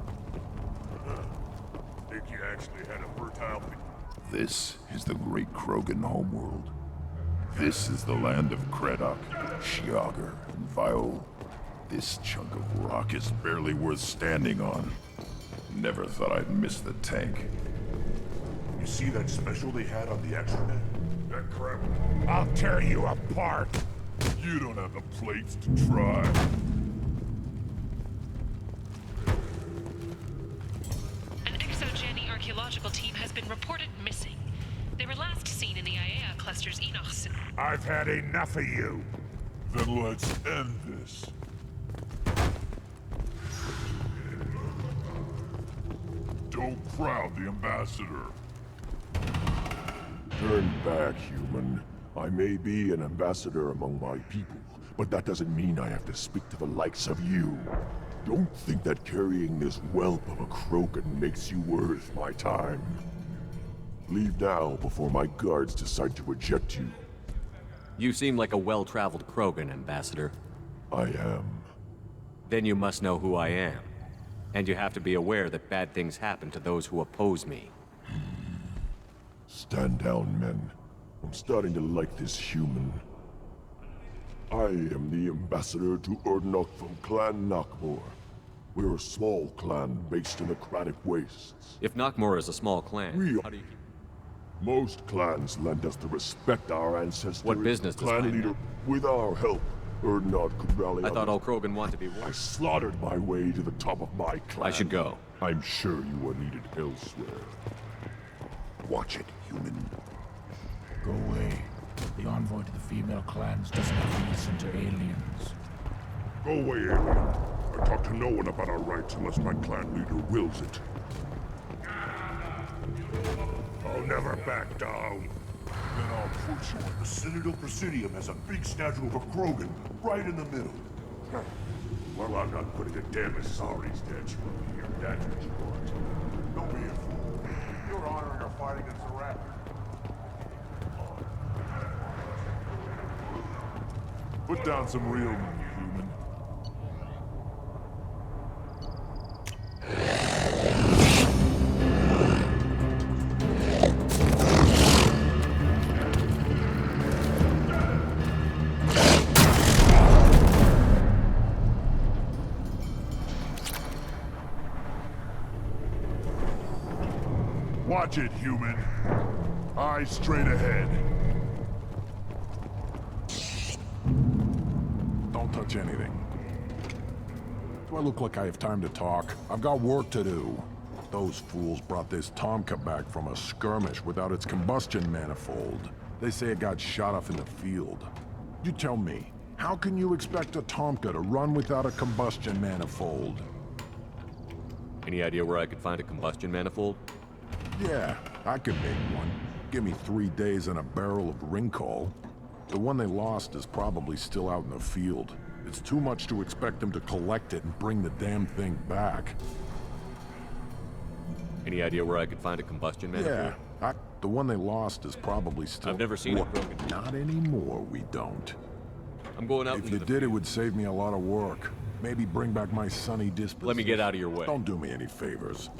Think you actually had a fertile... This is the great Krogan homeworld. This is the land of Kredok, Shiagar, and Viol. This chunk of rock is barely worth standing on. Never thought I'd miss the tank. You see that special they had on the extranet? That crap. I'll tear you apart! You don't have the plates to try. An ExoGeni archaeological team has been reported missing. They were last seen in the Aiea cluster's Enochs. I've had enough of you. Then let's end this. Don't crowd the ambassador. Turn back, human. I may be an ambassador among my people, but that doesn't mean I have to speak to the likes of you. Don't think that carrying this whelp of a Krogan makes you worth my time. Leave now before my guards decide to eject you. You seem like a well-traveled Krogan, Ambassador. I am. Then you must know who I am. And you have to be aware that bad things happen to those who oppose me. Stand down, men. I'm starting to like this human. I am the ambassador to Urdnok from Clan Nakmor. We're a small clan based in the Kratic Wastes. If Nakmor is a small clan, how do you... Most clans lend us to respect our ancestors. What business does clan mine leader? have? With our help, Urdnok could rally. I thought all Krogan want to be warned. I slaughtered my way to the top of my clan. I should go. I'm sure you are needed elsewhere. Watch it, human. Go away. The envoy to the female clans doesn't have to listen to aliens. Go away, alien. I talk to no one about our rights unless my clan leader wills it. I'll never back down. Then I'll put you on the Citadel Presidium as a big statue of a Krogan, right in the middle. Well, I'm not putting a damn Asari statue over here. That's what you want. Don't be a fool. You're honoring our fight against the Raptor. Put down some real money, human. Watch it, human. Eyes straight ahead. Don't touch anything. Do I look like I have time to talk? I've got work to do. Those fools brought this Tomka back from a skirmish without its combustion manifold. They say it got shot off in the field. You tell me, how can you expect a Tomka to run without a combustion manifold? Any idea where I could find a combustion manifold? Yeah, I could make one. Give me 3 days and a barrel of Ringcall. The one they lost is probably still out in the field. It's too much to expect them to collect it and bring the damn thing back. Any idea where I could find a combustion manifold? Yeah, the one they lost is probably still... I've never seen it broken. Not anymore, we don't. I'm going out If into you the did, it would save me a lot of work. Maybe bring back my sunny disposition. Let me get out of your way. Don't do me any favors.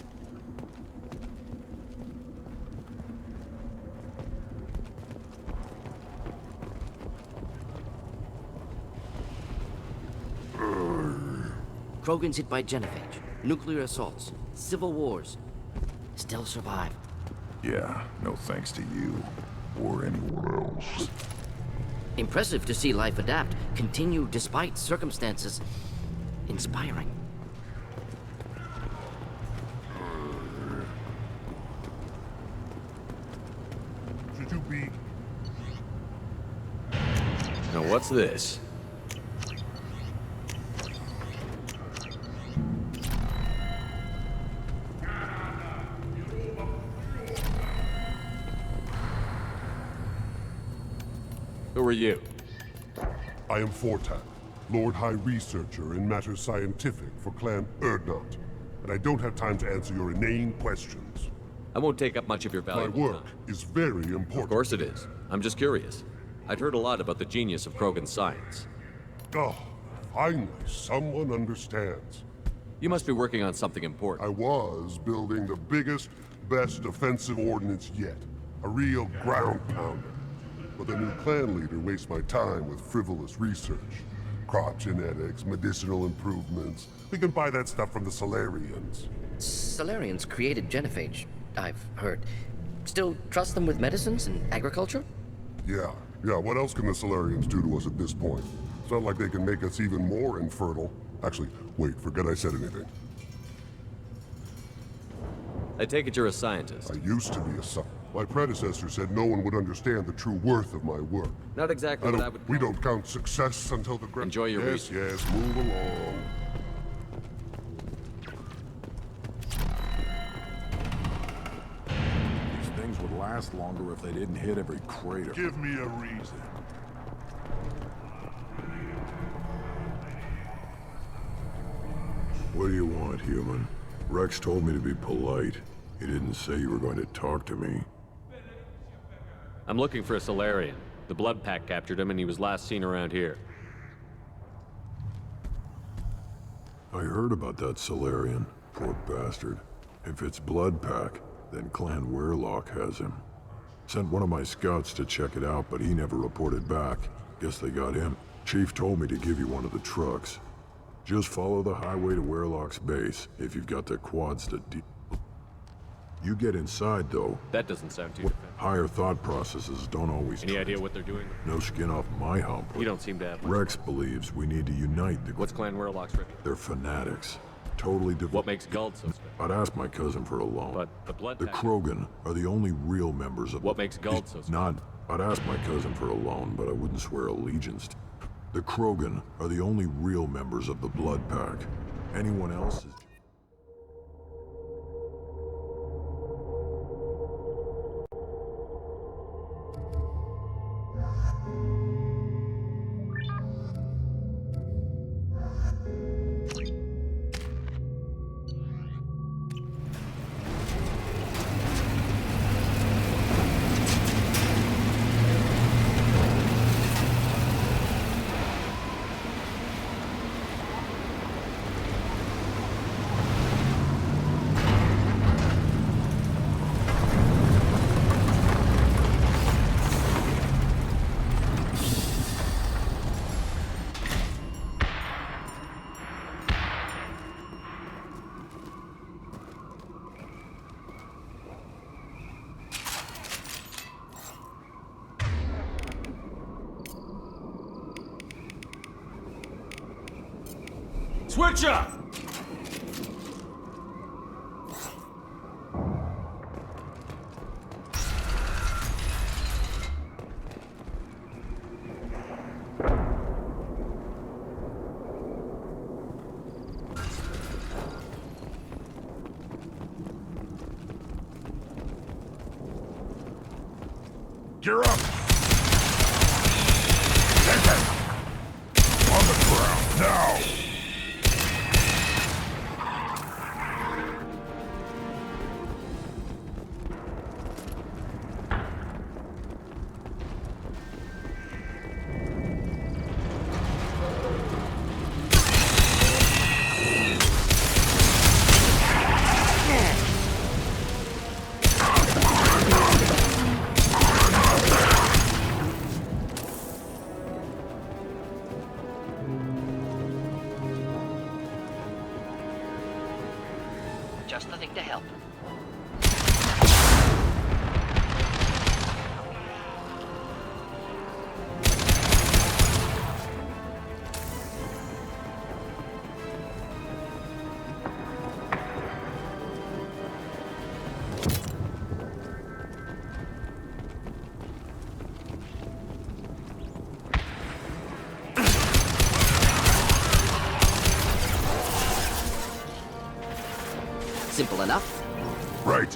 Krogan's hit by genophage, nuclear assaults, civil wars. Still survived. Yeah, no thanks to you. Or anyone else. Impressive to see life adapt, continue despite circumstances. Inspiring. Should you be... Now what's this? Who are you? I am Fortak, Lord High Researcher in matters scientific for Clan Urdnot, and I don't have time to answer your inane questions. I won't take up much of your valuable My work time. is very important. Of course it is. I'm just curious. I'd heard a lot about the genius of Krogan science. Oh, finally, someone understands. You must be working on something important. I was building the biggest, best offensive ordnance yet. A real ground pounder. But the new clan leader wastes my time with frivolous research. Crop genetics, medicinal improvements. We can buy that stuff from the Solarians. Solarians created genophage, I've heard. Still trust them with medicines and agriculture? Yeah, what else can the Solarians do to us at this point? It's not like they can make us even more infertile. Actually, wait, forget I said anything. I take it you're a scientist. I used to be a scientist. My predecessor said no one would understand the true worth of my work. Not exactly what I would... We don't count success until the... Enjoy your research. Yes, move along. These things would last longer if they didn't hit every crater. Give me a reason. What do you want, human? Rex told me to be polite. He didn't say you were going to talk to me. I'm looking for a Solarian. The Blood Pack captured him and he was last seen around here. I heard about that Solarian. Poor bastard. If it's Blood Pack, then Clan Weirlock has him. Sent one of my scouts to check it out, but he never reported back. Guess they got him. Chief told me to give you one of the trucks. Just follow the highway to Weirlock's base, if you've got the quads to You get inside, though. That doesn't sound too defensive. Higher thought processes don't always... Any idea what they're doing? No skin off my hump. You don't seem to have much. Rex believes we need to unite the... What's Clan Weirlock's ready? They're fanatics. Totally devoted. What makes Guld so special? I'd ask my cousin for a loan. But the Blood The Pack... Krogan are the only real members of... What makes Guld so special? Not... I'd ask my cousin for a loan, but I wouldn't swear allegiance to... The Krogan are the only real members of the Blood Pack. Anyone else is... Switch up! Gear up! Take it! On the ground, now! Just the thing to help. Simple enough. Right.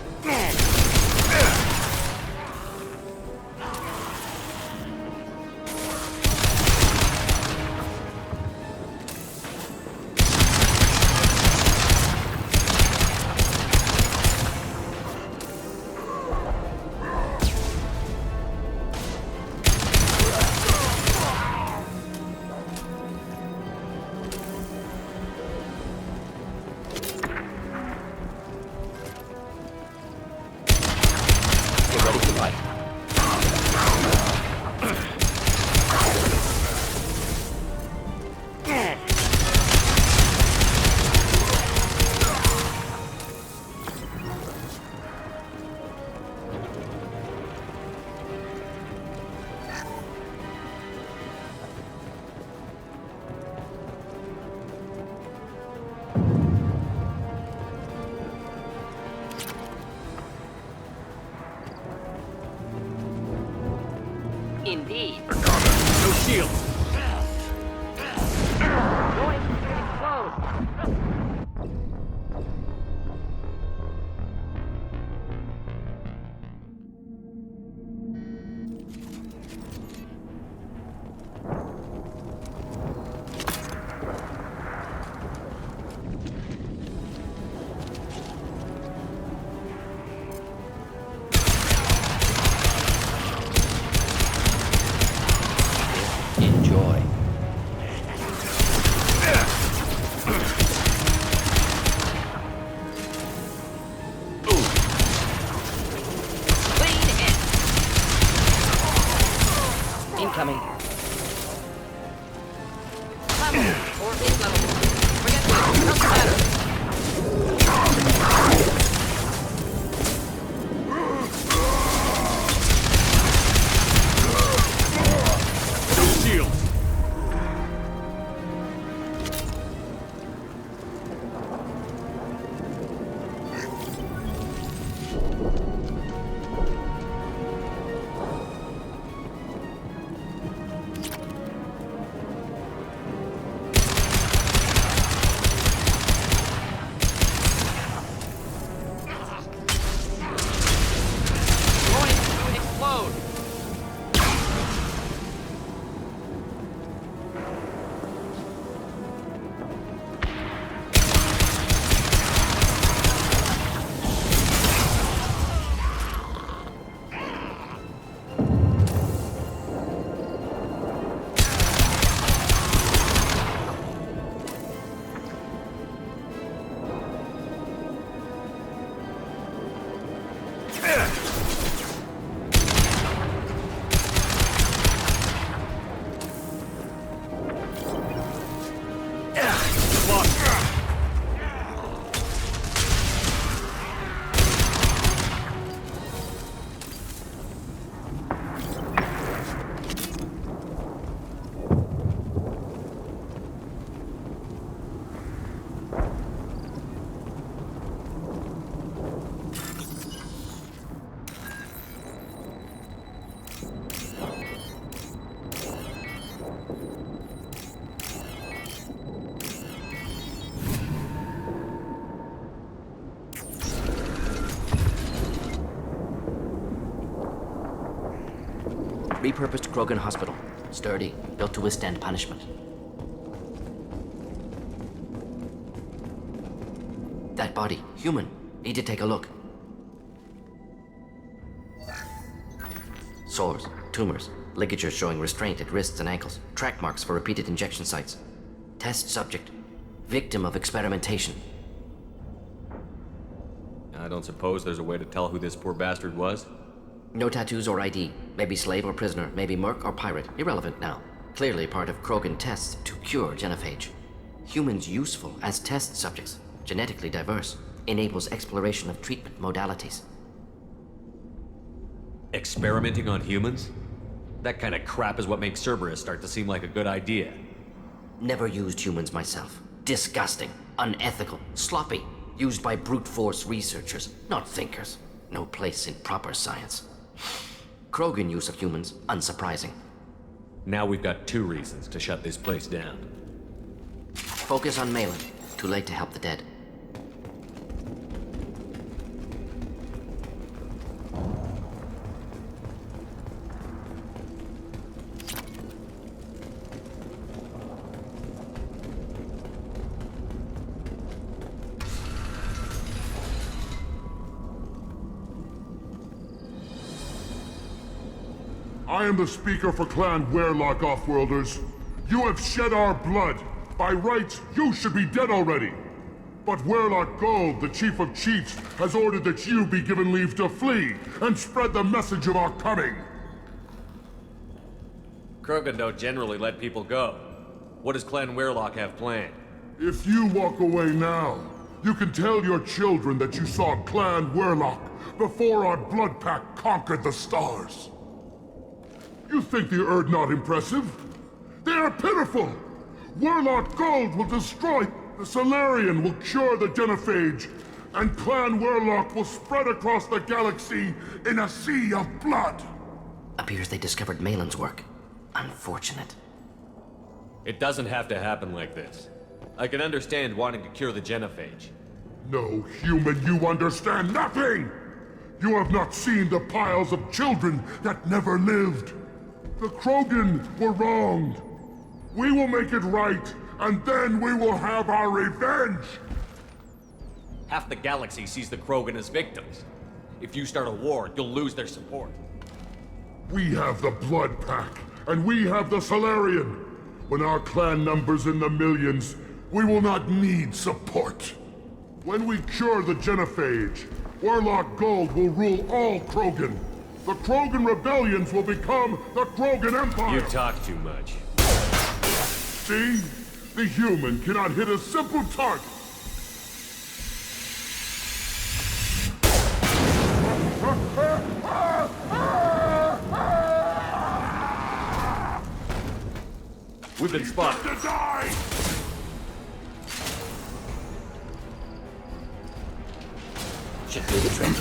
Indeed. No shield. Going pretty close. Enjoy. Clean in. Incoming. Level. Or is level. Forget that. Doesn't matter. Shield. Going to explode. Repurposed Krogan Hospital. Sturdy, built to withstand punishment. That body, human. Need to take a look. Sores, tumors, ligatures showing restraint at wrists and ankles, track marks for repeated injection sites. Test subject, victim of experimentation. I don't suppose there's a way to tell who this poor bastard was? No tattoos or ID. Maybe slave or prisoner, maybe merc or pirate. Irrelevant now. Clearly part of Krogan tests to cure genophage. Humans useful as test subjects. Genetically diverse. enables exploration of treatment modalities. Experimenting on humans? That kind of crap is what makes Cerberus start to seem like a good idea. Never used humans myself. Disgusting, unethical, sloppy. Used by brute force researchers, not thinkers. No place in proper science. Krogan use of humans, unsurprising. Now we've got 2 reasons to shut this place down. Focus on Malin. Too late to help the dead. I am the speaker for Clan Werlock, Offworlders. You have shed our blood. By rights, you should be dead already. But Werlock Gold, the Chief of Chiefs, has ordered that you be given leave to flee and spread the message of our coming. Krogan don't generally let people go. What does Clan Werlock have planned? If you walk away now, you can tell your children that you saw Clan Werlock before our blood pact conquered the stars. You think the Erd not impressive? They are pitiful! Werlock Gold will destroy, the Solarian will cure the genophage, and Clan Werlock will spread across the galaxy in a sea of blood! Appears they discovered Malin's work. Unfortunate. It doesn't have to happen like this. I can understand wanting to cure the genophage. No, human, you understand nothing! You have not seen the piles of children that never lived. The Krogan were wronged. We will make it right, and then we will have our revenge! Half the galaxy sees the Krogan as victims. If you start a war, you'll lose their support. We have the Blood Pack, and we have the Solarian. When our clan numbers in the millions, we will not need support. When we cure the genophage, Werlock Gold will rule all Krogan. The Krogan rebellions will become the Krogan Empire! You talk too much. See? The human cannot hit a simple target! We've been spotted. To die! Should do the trick.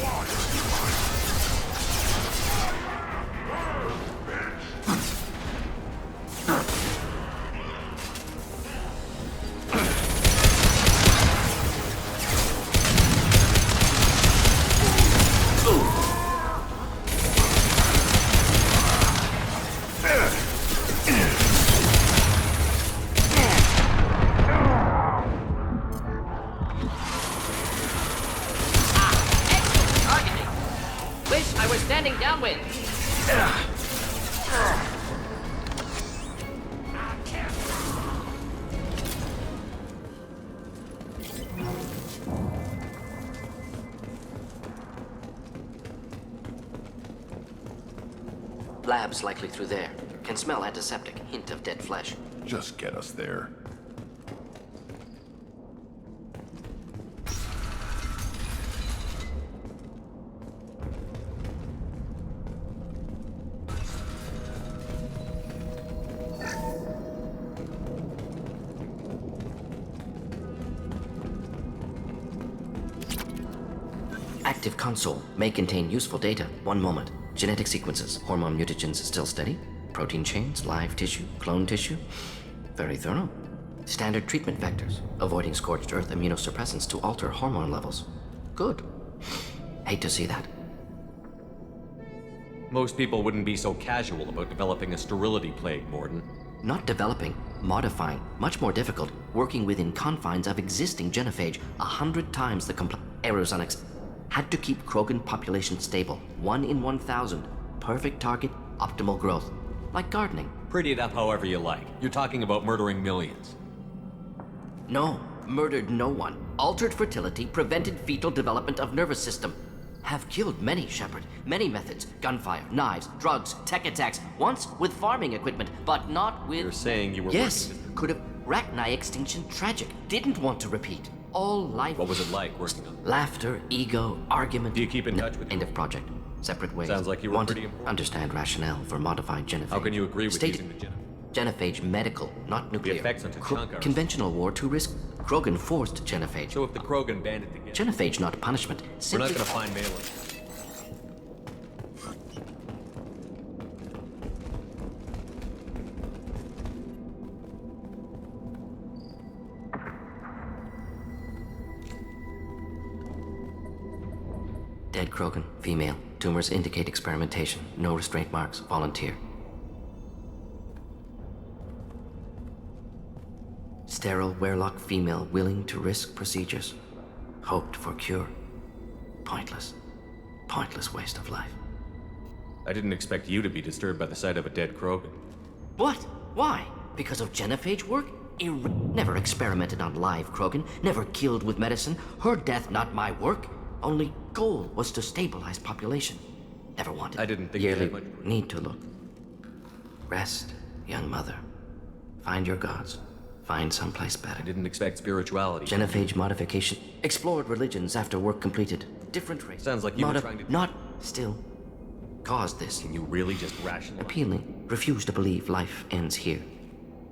Standing downwind. Labs likely through there. Can smell antiseptic. Hint of dead flesh. Just get us there. Active console may contain useful data. One moment. Genetic sequences, hormone mutagens still steady. Protein chains, live tissue, clone tissue. Very thorough. Standard treatment vectors, avoiding scorched earth immunosuppressants to alter hormone levels. Good. Hate to see that. Most people wouldn't be so casual about developing a sterility plague, Morden. Not developing, modifying, much more difficult, working within confines of existing genophage, 100 times the errors had to keep Krogan population stable, 1 in 1,000. Perfect target, optimal growth. Like gardening. Pretty it up however you like. You're talking about murdering millions. No, murdered no one. Altered fertility, prevented fetal development of nervous system. Have killed many, Shepard. Many methods. Gunfire, knives, drugs, tech attacks. Once with farming equipment, but not with... You're saying you were Yes, could have... Rachni extinction tragic. Didn't want to repeat. All life. What was it like working on it? Laughter, ego, argument. Do you keep in touch with End of project. Separate ways. Sounds like you were Want pretty to important. understand rationale for modified genophage. How can you agree with Stated using the genophage medical, not nuclear. The effects on Tachanka are... Conventional war to risk. Krogan forced genophage. So if the Krogan banded together... Genophage, not punishment. We're not gonna find Malin. Dead Krogan, female. Tumors indicate experimentation. No restraint marks. Volunteer. Sterile Werelock female willing to risk procedures. Hoped for cure. Pointless. Pointless waste of life. I didn't expect you to be disturbed by the sight of a dead Krogan. What? Why? Because of genophage work? Never experimented on live Krogan. Never killed with medicine. Her death, not my work. Only goal was to stabilize population. Never wanted. I didn't think Yearly you had much... need to look. Rest, young mother. Find your gods. Find someplace better. I didn't expect spirituality. Genophage modification. Explored religions after work completed. Different race. Sounds like you were trying to... Not still. Caused this. Can you really just rationalize? Appealing. Refuse to believe life ends here.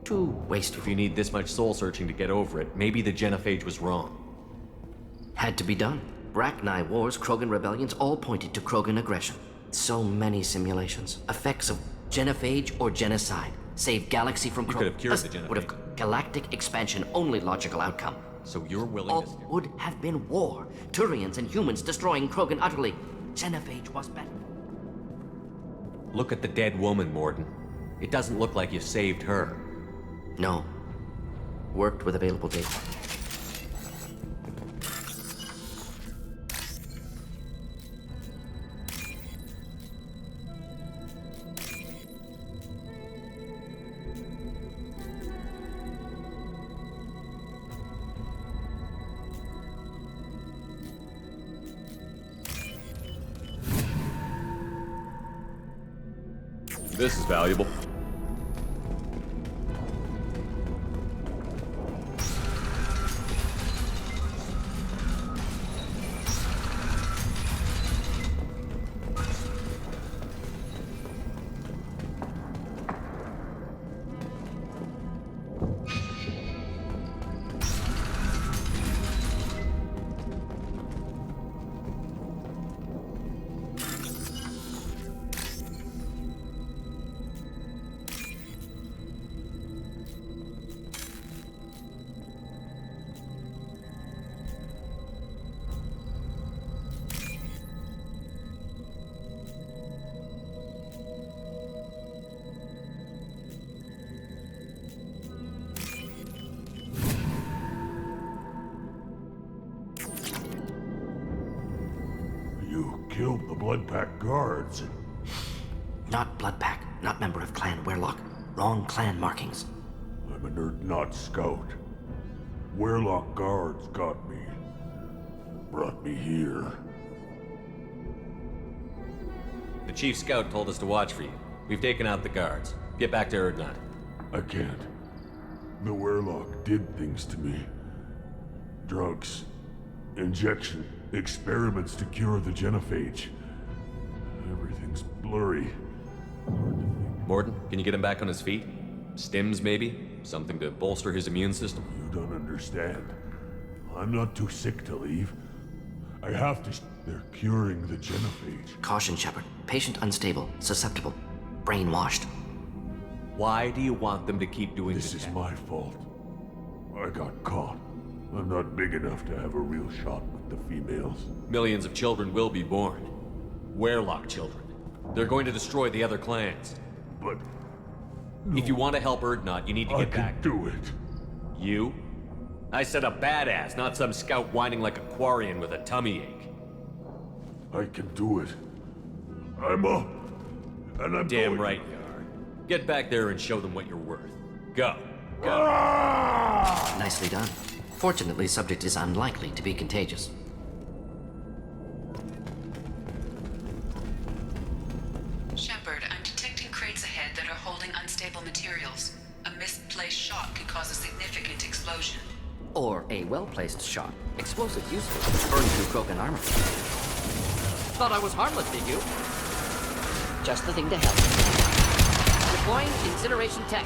Too wasteful. If you need this much soul searching to get over it, maybe the genophage was wrong. Had to be done. Rachni wars, Krogan rebellions, all pointed to Krogan aggression. So many simulations. Effects of genophage or genocide. Save galaxy from Krogan. You could have cured the genophage. Would have galactic expansion, only logical outcome. So you're willing All to... would have been war. Turians and humans destroying Krogan utterly. Genophage was better. Look at the dead woman, Morden. It doesn't look like you saved her. No. Worked with available data. This is valuable. Killed the Blood Pack guards. Not Blood Pack, not member of Clan Werelock. Wrong clan markings. I'm a nerd, not scout. Werelock guards got me. Brought me here. The chief scout told us to watch for you. We've taken out the guards. Get back to Erdnot. I can't. The Werelock did things to me. Drugs. Injection. Experiments to cure the genophage. Everything's blurry. Morden, can you get him back on his feet? Stims, maybe? Something to bolster his immune system? You don't understand. I'm not too sick to leave. I have to... They're curing the genophage. Caution, Shepard. Patient unstable, susceptible, brainwashed. Why do you want them to keep doing this? This is my fault. I got caught. I'm not big enough to have a real shot with the females. Millions of children will be born. Werelock children. They're going to destroy the other clans. But... If you want to help Erdnot, you need to get back. I can do it. You? I said a badass, not some scout whining like a Quarian with a tummy ache. I can do it. I'm up. And I'm Damn going right you are. Get back there and show them what you're worth. Go. Go. Nicely done. Fortunately, subject is unlikely to be contagious. Shepard, I'm detecting crates ahead that are holding unstable materials. A misplaced shock could cause a significant explosion. Or a well-placed shot. Explosive useful. Burn through Krogan armor. Thought I was harmless, did you? Just the thing to help. Deploying incineration tech.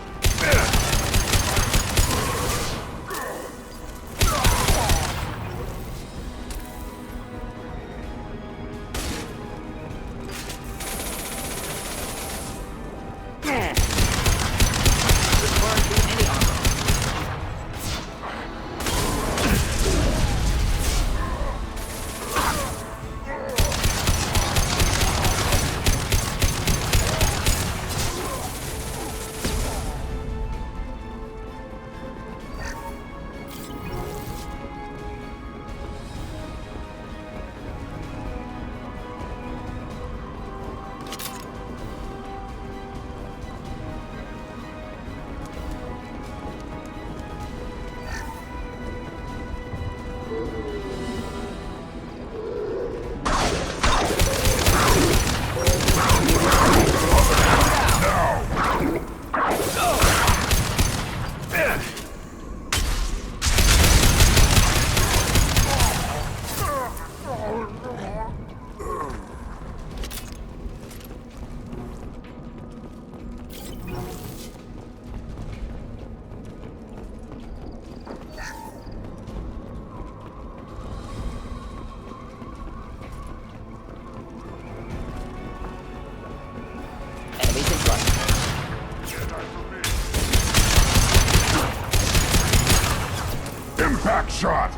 Impact shot!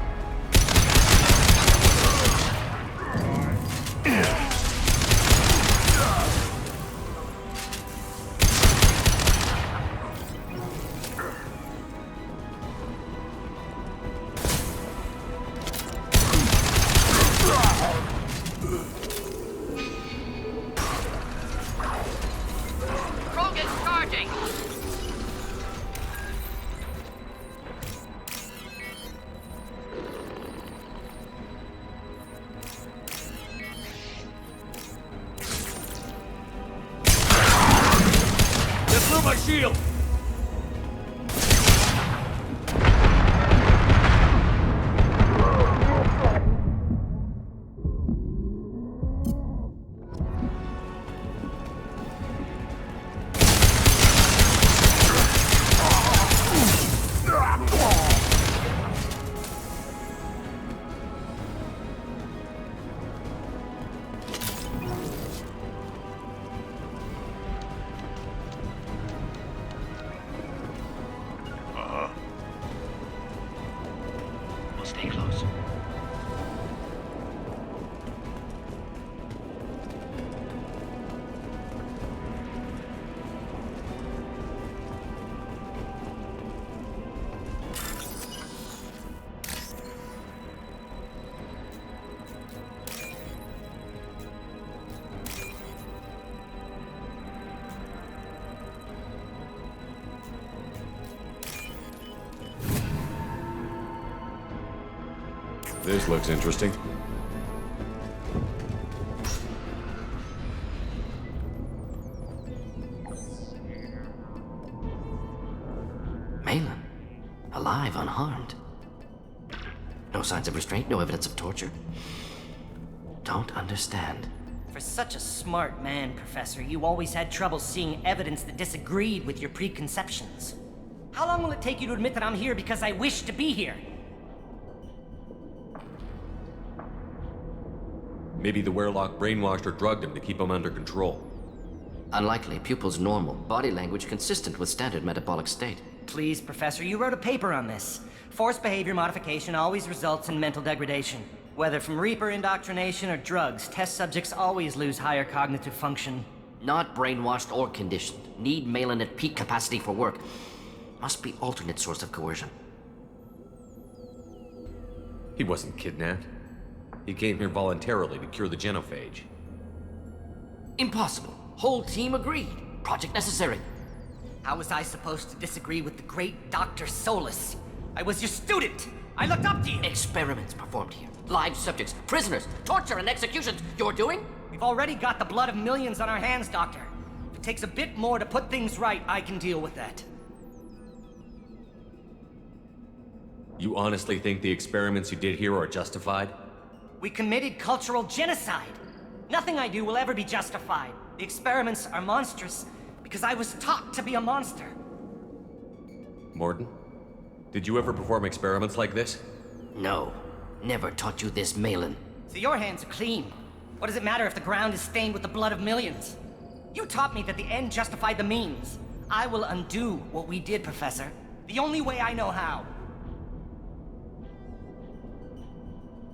Krogan charging! Through my shield! We'll stay close. This looks interesting. Malin, alive, unharmed. No signs of restraint, no evidence of torture. Don't understand. For such a smart man, Professor, you always had trouble seeing evidence that disagreed with your preconceptions. How long will it take you to admit that I'm here because I wish to be here? Maybe the Werelock brainwashed or drugged him to keep him under control. Unlikely. Pupil's normal. Body language consistent with standard metabolic state. Please, Professor, you wrote a paper on this. Forced behavior modification always results in mental degradation. Whether from Reaper indoctrination or drugs, test subjects always lose higher cognitive function. Not brainwashed or conditioned. Need Malin at peak capacity for work. Must be alternate source of coercion. He wasn't kidnapped. He came here voluntarily to cure the genophage. Impossible. Whole team agreed. Project necessary. How was I supposed to disagree with the great Dr. Solus? I was your student! I looked up to you! Experiments performed here. Live subjects, prisoners, torture and executions. You're doing? We've already got the blood of millions on our hands, Doctor. If it takes a bit more to put things right, I can deal with that. You honestly think the experiments you did here are justified? We committed cultural genocide. Nothing I do will ever be justified. The experiments are monstrous because I was taught to be a monster. Morden, did you ever perform experiments like this? No. Never taught you this, Malin. So your hands are clean. What does it matter if the ground is stained with the blood of millions? You taught me that the end justified the means. I will undo what we did, Professor. The only way I know how.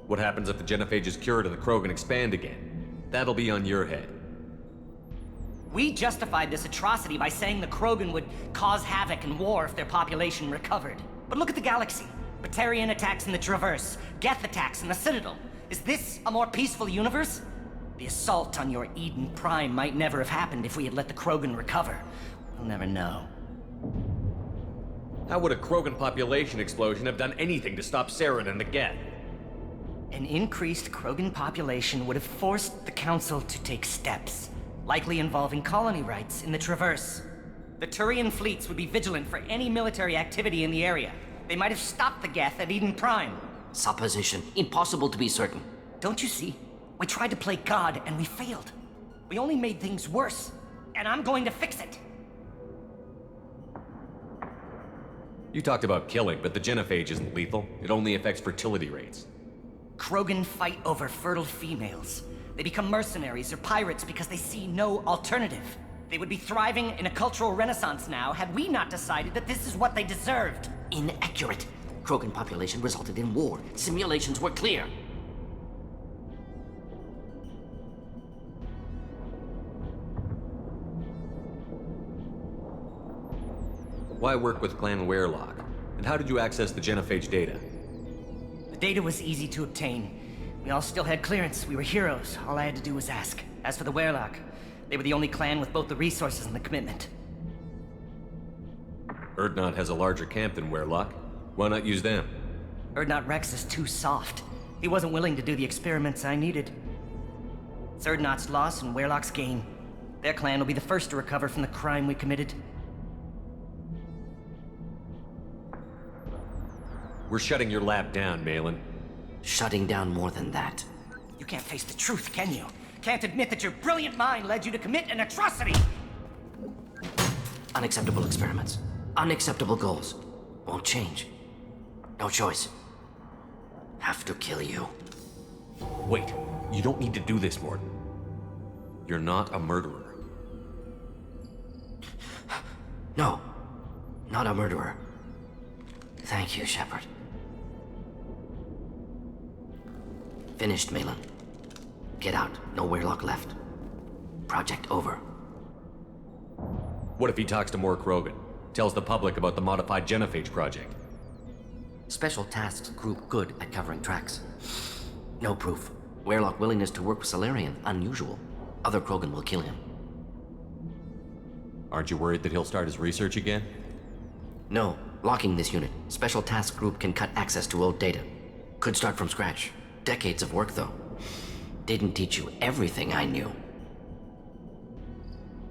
What happens if the genophage is cured and the Krogan expand again? That'll be on your head. We justified this atrocity by saying the Krogan would cause havoc and war if their population recovered. But look at the galaxy. Batarian attacks in the Traverse, Geth attacks in the Citadel. Is this a more peaceful universe? The assault on your Eden Prime might never have happened if we had let the Krogan recover. We'll never know. How would a Krogan population explosion have done anything to stop Saren and the Geth? An increased Krogan population would have forced the Council to take steps, likely involving colony rights in the Traverse. The Turian fleets would be vigilant for any military activity in the area. They might have stopped the Geth at Eden Prime. Supposition. Impossible to be certain. Don't you see? We tried to play God and we failed. We only made things worse. And I'm going to fix it. You talked about killing, but the genophage isn't lethal. It only affects fertility rates. Krogan fight over fertile females. They become mercenaries or pirates because they see no alternative. They would be thriving in a cultural renaissance now had we not decided that this is what they deserved. Inaccurate. Krogan population resulted in war. Simulations were clear. Why work with Clan Werelock? And how did you access the genophage data? The data was easy to obtain. We all still had clearance. We were heroes. All I had to do was ask. As for the Werelock, they were the only clan with both the resources and the commitment. Urdnot has a larger camp than Werelock. Why not use them? Urdnot Rex is too soft. He wasn't willing to do the experiments I needed. It's Urdnot's loss and Werelock's gain. Their clan will be the first to recover from the crime we committed. We're shutting your lab down, Malin. Shutting down more than that. You can't face the truth, can you? Can't admit that your brilliant mind led you to commit an atrocity! Unacceptable experiments. Unacceptable goals. Won't change. No choice. Have to kill you. Wait, you don't need to do this, Morden. You're not a murderer. No. Not a murderer. Thank you, Shepard. Finished, Malin. Get out. No Werelock left. Project over. What if he talks to more Krogan? Tells the public about the modified genophage project? Special Tasks Group good at covering tracks. No proof. Werelock willingness to work with Salarian, unusual. Other Krogan will kill him. Aren't you worried that he'll start his research again? No. Locking this unit. Special Task Group can cut access to old data. Could start from scratch. Decades of work, though. Didn't teach you everything I knew.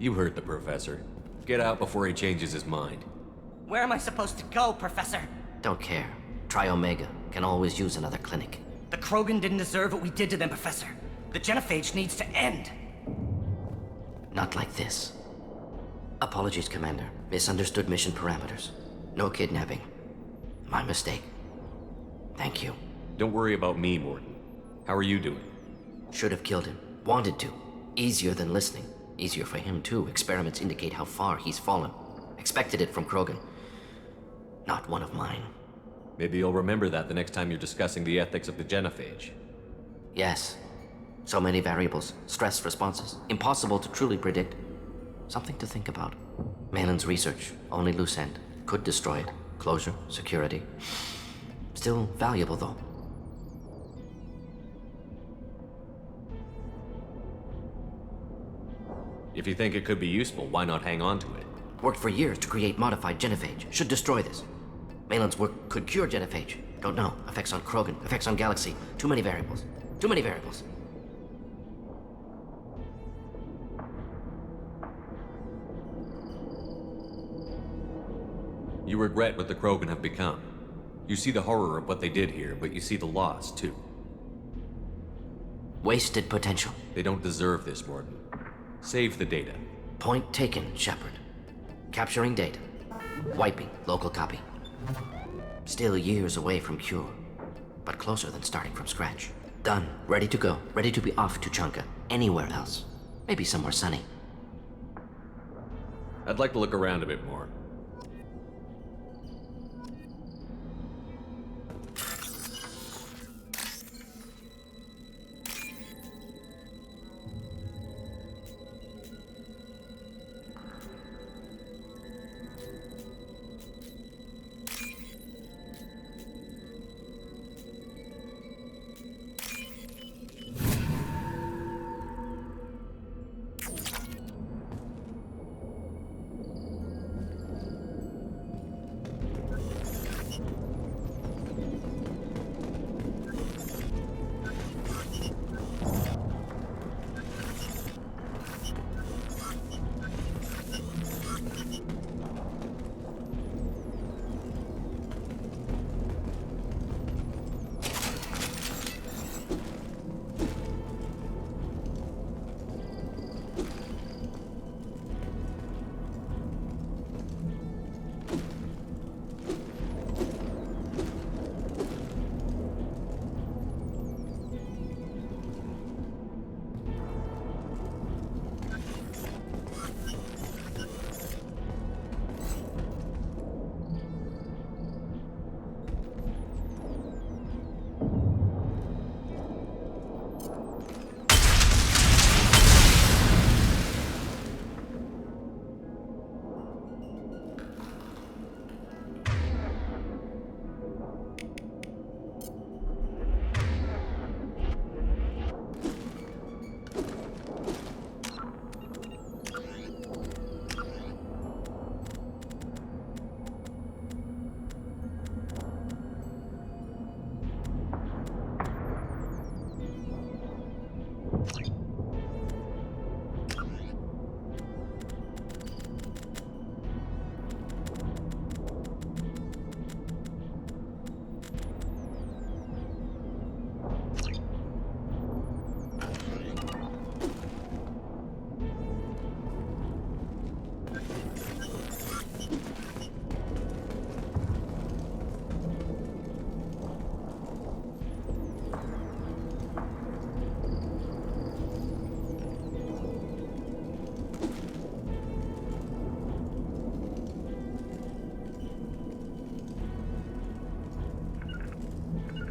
You heard the professor. Get out before he changes his mind. Where am I supposed to go, Professor? Don't care. Try Omega. Can always use another clinic. The Krogan didn't deserve what we did to them, Professor. The genophage needs to end. Not like this. Apologies, Commander. Misunderstood mission parameters. No kidnapping. My mistake. Thank you. Don't worry about me, Morden. How are you doing? Should have killed him. Wanted to. Easier than listening. Easier for him, too. Experiments indicate how far he's fallen. Expected it from Krogan. Not one of mine. Maybe you'll remember that the next time you're discussing the ethics of the genophage. Yes. So many variables. Stress responses. Impossible to truly predict. Something to think about. Malin's research. Only loose end. Could destroy it. Closure. Security. Still valuable, though. If you think it could be useful, why not hang on to it? Worked for years to create modified genophage. Should destroy this. Malin's work could cure genophage. Don't know. Effects on Krogan. Effects on Galaxy. Too many variables. Too many variables. You regret what the Krogan have become. You see the horror of what they did here, but you see the loss, too. Wasted potential. They don't deserve this, Morton. Save the data. Point taken, Shepard. Capturing data. Wiping local copy. Still years away from cure, but closer than starting from scratch. Done. Ready to go. Ready to be off to Chunka. Anywhere else. Maybe somewhere sunny. I'd like to look around a bit more.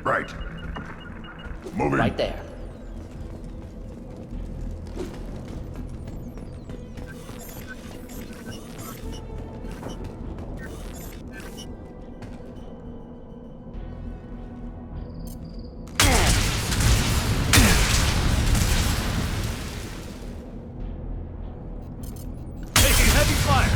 Right. Moving. Right there. Taking heavy fire!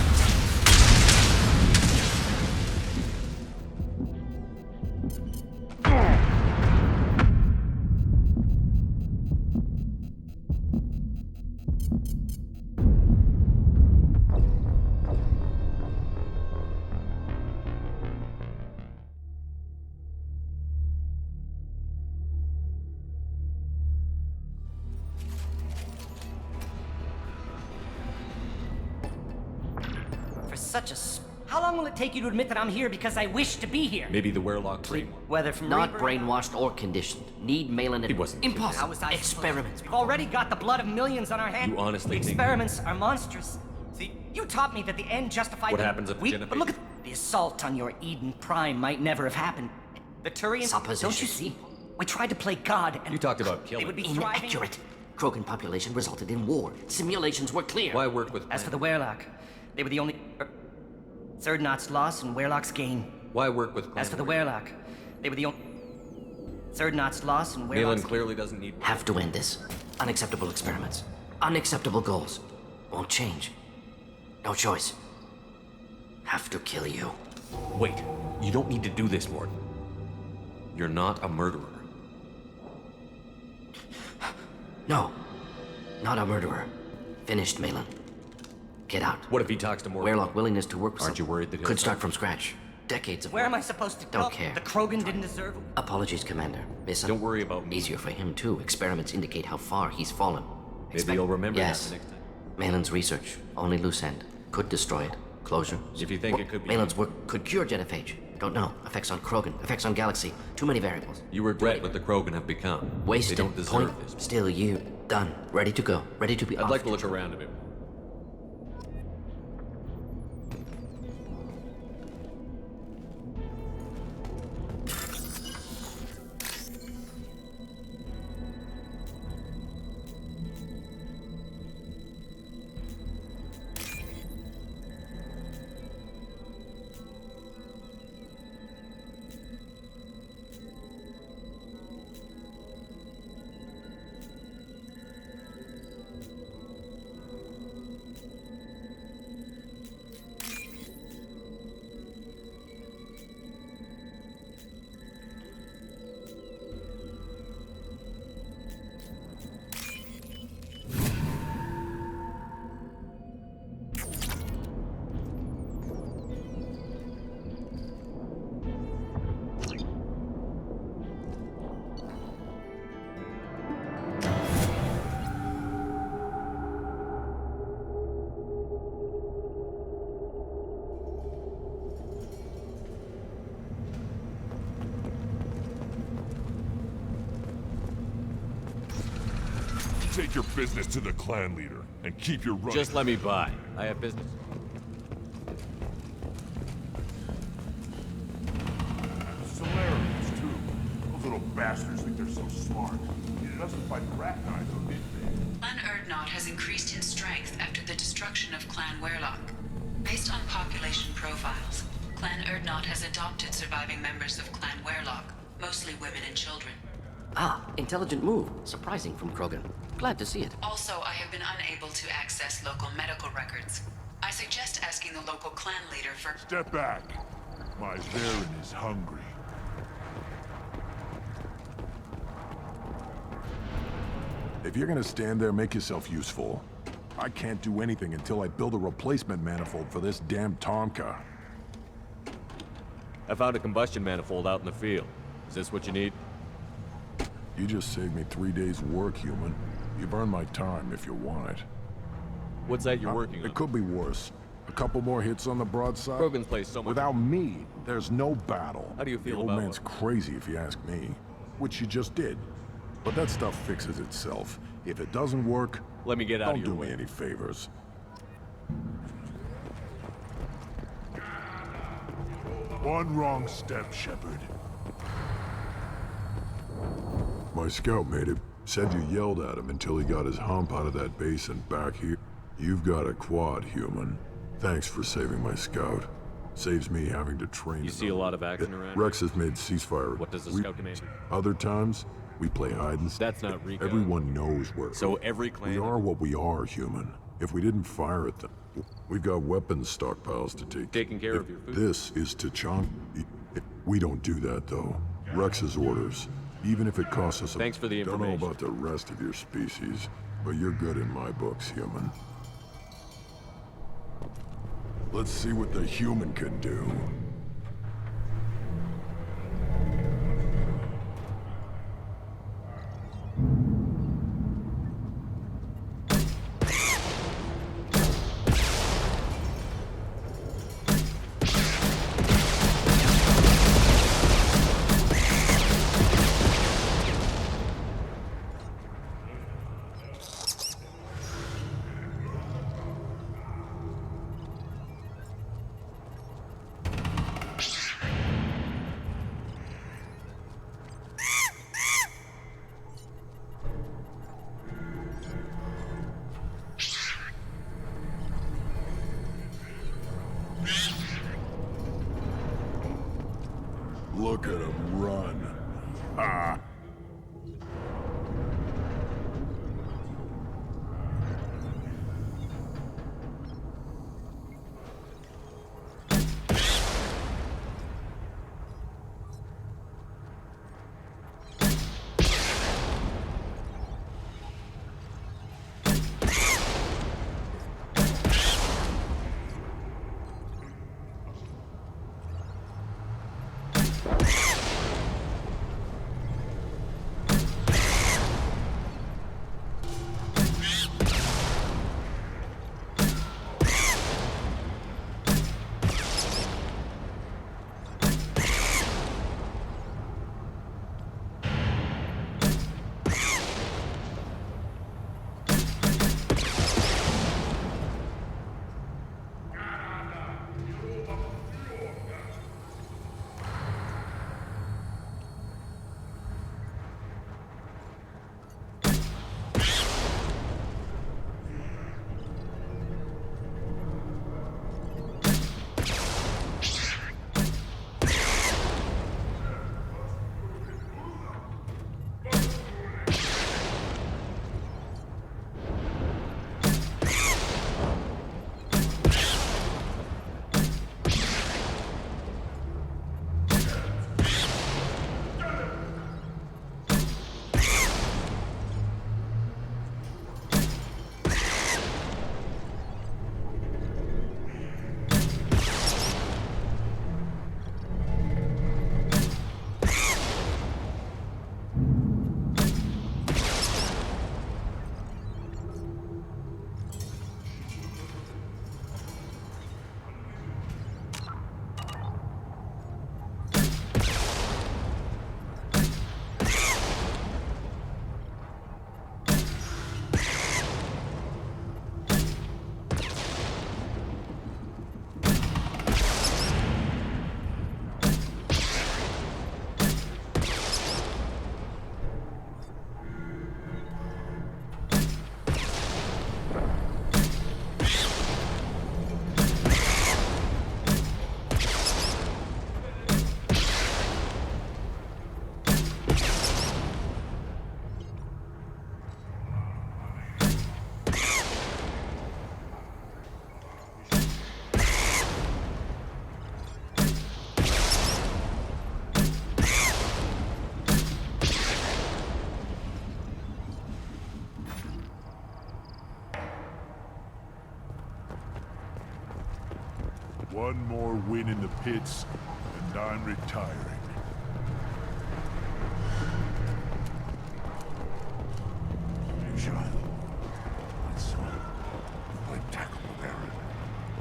Such a... How long will it take you to admit that I'm here because I wish to be here? Maybe the Werlock dream. Whether from Not Reaper... brainwashed or conditioned. Need Malin... He wasn't. Impossible. How was I Experiments. We've already got the blood of millions on our hands. You honestly think... Experiments are monstrous. See, you taught me that the end justified... What happens if Jennifer... But look at... The assault on your Eden Prime might never have happened. The Turians... Supposition. Don't you see? We tried to play God and... You talked about killing. They would be thriving... Inaccurate. Krogan population resulted in war. Simulations were clear. Why work with... As for the Werlock, they were the only... Third Knot's loss and Werlock's gain. Why work with... As for the Werlock, they were the only... Third Knot's loss and Werlock's... Malin clearly doesn't need... Have to end this. Unacceptable experiments. Unacceptable goals. Won't change. No choice. Have to kill you. Wait. You don't need to do this, Morton. You're not a murderer. No. Not a murderer. Finished, Malin. Get out. What if he talks to more... Werlock willingness to work with Aren't you worried that he'll... Could start from scratch. Decades of Where work. am I supposed to go? Don't care. The Krogan didn't deserve... Apologies, Commander. Don't worry about me. Easier for him, too. Experiments indicate how far he's fallen. Maybe you'll remember yes. that the next time. Malin's research. Only loose end. Could destroy it. Closure. If you think it could be... Malin's work could cure genophage. Don't know. Effects on Krogan. Effects on Galaxy. Too many variables. You regret what the Krogan have become. Wasted. They don't deserve Point. this. Still you. Done. Ready to go. Ready to be I'd off. like to look around a bit. Take your business to the clan leader and keep your run. Just let me by. I have business. Solarians, too. Those little bastards think they're so smart. It doesn't fight rat guys on anything. Clan Erdnot has increased in strength after the destruction of Clan Werlock. Based on population profiles, Clan Erdnot has adopted surviving members of Clan Werlock, mostly women and children. Ah, intelligent move. Surprising from Krogan. Glad to see it. Also, I have been unable to access local medical records. I suggest asking the local clan leader for... Step back. My Baron is hungry. If you're gonna stand there, make yourself useful. I can't do anything until I build a replacement manifold for this damn Tomka. I found a combustion manifold out in the field. Is this what you need? You just saved me 3 days' work, human. You've earned my time if you want it. What's that you're working on? It could be worse. A couple more hits on the broadside. Krogan's place so much. Without me, there's no battle. How do you feel the old about man's crazy if you ask me. Which you just did. But that stuff fixes itself. If it doesn't work, let me get out of your don't do way. me any favors. One wrong step, Shepard. My scout made it. Said you yelled at him until he got his hump out of that base and back here. You've got a quad, human. Thanks for saving my scout. Saves me having to train. You see a lot of action around? Rex has made ceasefire. What does the scout command? Other times, we play hide and seek. That's not recon. Everyone knows where. So every clan... We are what we are, human. If we didn't fire at them, we've got weapons stockpiles to take. Taking care of your food. This is T'Challa. We don't do that, though. Rex's orders. Even if it costs us a... Thanks for the information. Don't know about the rest of your species, but you're good in my books, human. Let's see what the human can do. One more win in the pits, and I'm retiring. Child, let's tackle the Baron.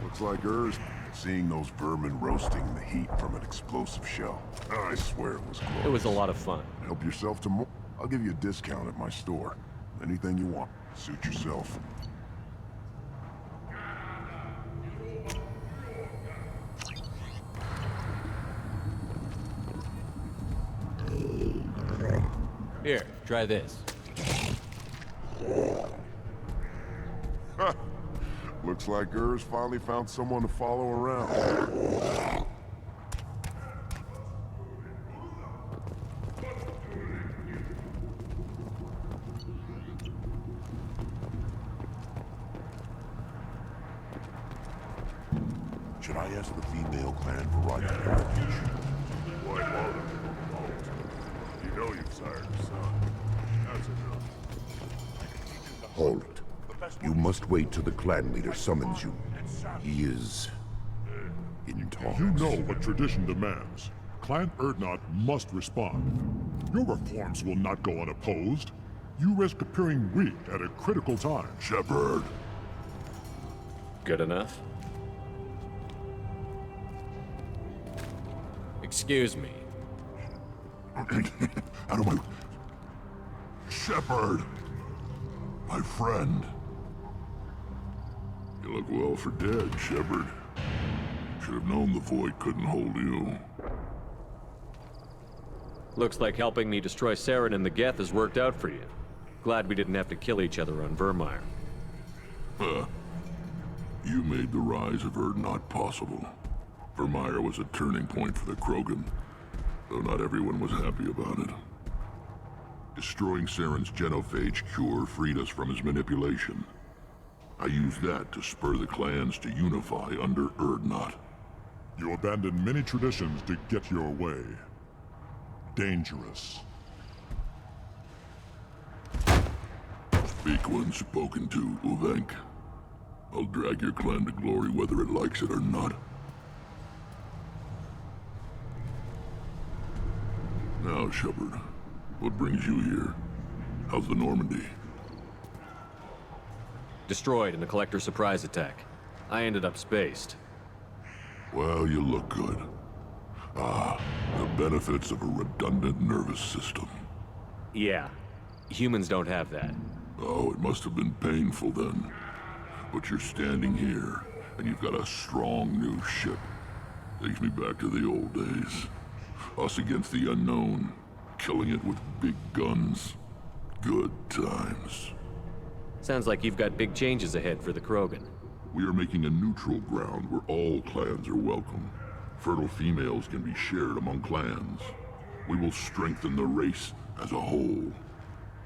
Looks like hers. Seeing those vermin roasting the heat from an explosive shell. I swear it was close. It was a lot of fun. Help yourself to more. I'll give you a discount at my store. Anything you want. Suit yourself. Here, try this. Looks like Urs finally found someone to follow around. Should I ask the female clan for right of passage? Why bother? You know you've sired a son. That's enough. Hold. You must wait till the clan leader summons you. He is in talks. You know what tradition demands. Clan Urdnot must respond. Your reforms will not go unopposed. You risk appearing weak at a critical time. Shepard. Good enough? Excuse me. Out of my... Shepard! My friend. You look well for dead, Shepard. Should have known the Void couldn't hold you. Looks like helping me destroy Saren and the Geth has worked out for you. Glad we didn't have to kill each other on Vermeer. You made the rise of Urdnot possible. Vermeer was a turning point for the Krogan, though not everyone was happy about it. Destroying Saren's genophage cure freed us from his manipulation. I used that to spur the clans to unify under Urdnot. You abandoned many traditions to get your way. Dangerous. Speak when spoken to, Uvenk. I'll drag your clan to glory whether it likes it or not. Now, Shepard, what brings you here? How's the Normandy? Destroyed in a collector surprise attack. I ended up spaced. Well, you look good. Ah, the benefits of a redundant nervous system. Yeah, humans don't have that. Oh, it must have been painful then. But you're standing here, and you've got a strong new ship. Takes me back to the old days. Us against the unknown, killing it with big guns. Good times. Sounds like you've got big changes ahead for the Krogan. We are making a neutral ground where all clans are welcome. Fertile females can be shared among clans. We will strengthen the race as a whole.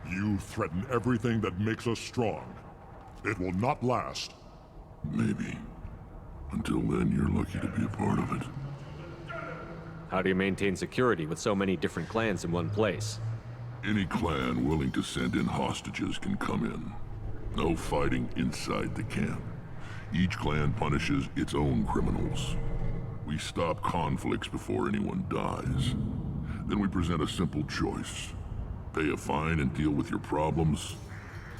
You threaten everything that makes us strong. It will not last. Maybe. Until then, you're lucky to be a part of it. How do you maintain security with so many different clans in one place? Any clan willing to send in hostages can come in. No fighting inside the camp. Each clan punishes its own criminals. We stop conflicts before anyone dies. Then we present a simple choice. Pay a fine and deal with your problems,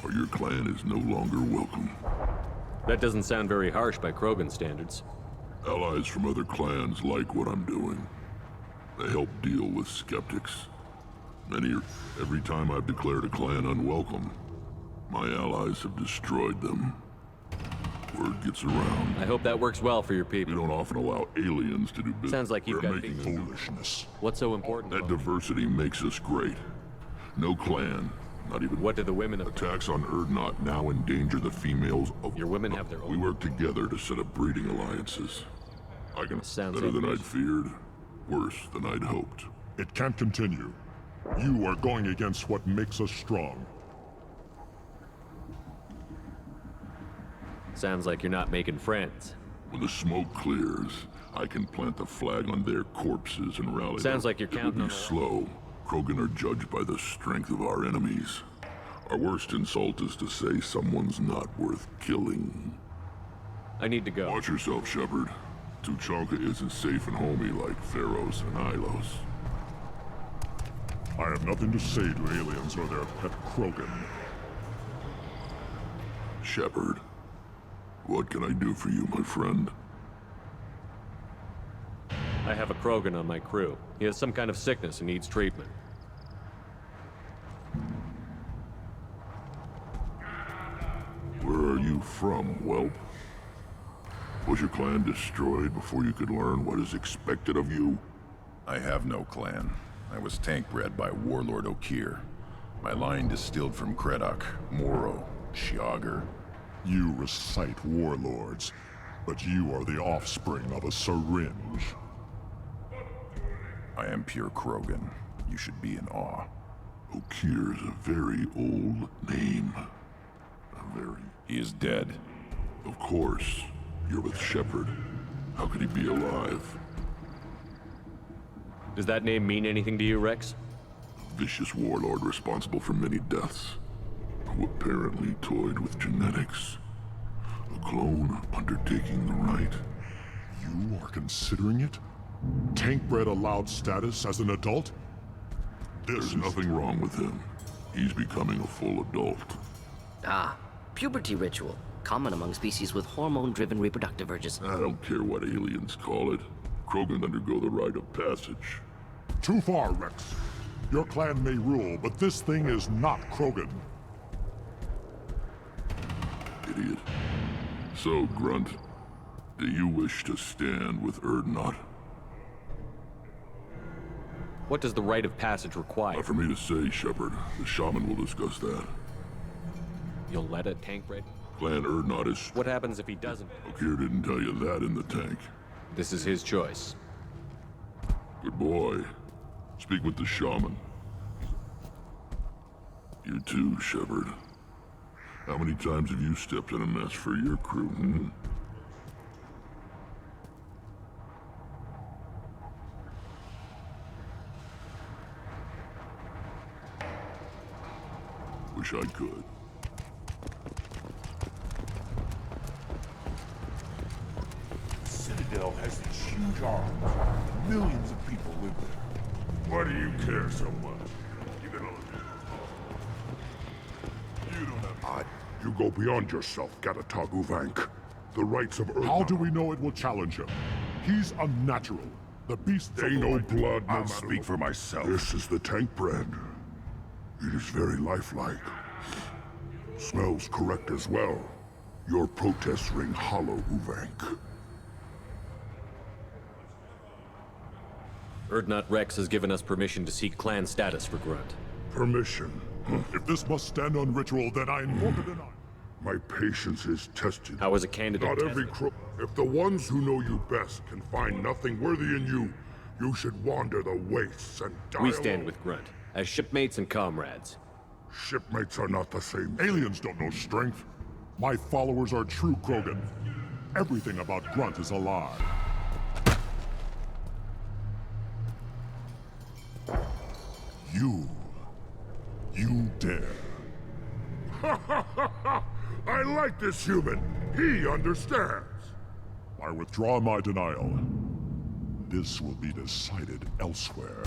or your clan is no longer welcome. That doesn't sound very harsh by Krogan standards. Allies from other clans like what I'm doing. They help deal with skeptics. Every time I've declared a clan unwelcome, my allies have destroyed them. Word gets around. I hope that works well for your people. We don't often allow aliens to do business. Sounds like you've got big foolishness. What's so important? That diversity makes us great. No clan, not even... What do the women... Attacks on Urdnot now endanger the females of... Your women have their own... We work together to set up breeding alliances. I can... Better than I'd feared. Worse than I'd hoped. It can't continue. You are going against what makes us strong. Sounds like you're not making friends. When the smoke clears, I can plant the flag on their corpses and rally. Sounds like you're counting on... It will be slow. Krogan are judged by the strength of our enemies. Our worst insult is to say someone's not worth killing. I need to go. Watch yourself, Shepard. Tuchanka isn't safe and homey like Pharaohs and Ilos. I have nothing to say to aliens or their pet Krogan. Shepard, what can I do for you, my friend? I have a Krogan on my crew. He has some kind of sickness and needs treatment. Where are you from, whelp? Was your clan destroyed before you could learn what is expected of you? I have no clan. I was tank bred by Warlord Okir. My line distilled from Kredok, Moro, Shiagar. You recite warlords, but you are the offspring of a syringe. I am pure Krogan. You should be in awe. Okir is a very old name. He is dead. Of course. You're with Shepard. How could he be alive? Does that name mean anything to you, Rex? Vicious warlord responsible for many deaths, who apparently toyed with genetics. A clone undertaking the right. You are considering it? Tank-bred allowed status as an adult? There's nothing wrong with him. He's becoming a full adult. Ah, puberty ritual. Common among species with hormone-driven reproductive urges. I don't care what aliens call it. Krogan undergo the rite of passage. Too far, Rex. Your clan may rule, but this thing is not Krogan. Idiot. So, Grunt, do you wish to stand with Urdnot? What does the rite of passage require? Not for me to say, Shepard. The shaman will discuss that. You'll let a tank bred? Clan Urdnot is... What happens if he doesn't? Okir didn't tell you that in the tank. This is his choice. Good boy. Speak with the shaman. You too, Shepard. How many times have you stepped in a mess for your crew, hmm? Wish I could. The Citadel has these huge arms. Millions of people live there. Why do you care so much? You don't have... You go beyond yourself, Gatatag Uvank. The rights of Earth. How do we know it will challenge him? He's unnatural. The beasts They know blood. I'll speak for myself. This is the tank brand. It is very lifelike. Smells correct as well. Your protests ring hollow, Uvank. Urdnot Rex has given us permission to seek clan status for Grunt. Permission? If this must stand on ritual, then I invoke it and My patience is tested. How is a candidate Not every tested? If the ones who know you best can find nothing worthy in you, you should wander the wastes and die We stand alone. with Grunt, as shipmates and comrades. Shipmates are not the same. Aliens don't know strength. My followers are true Krogan. Everything about Grunt is a lie. You dare. I like this human. He understands. I withdraw my denial. This will be decided elsewhere.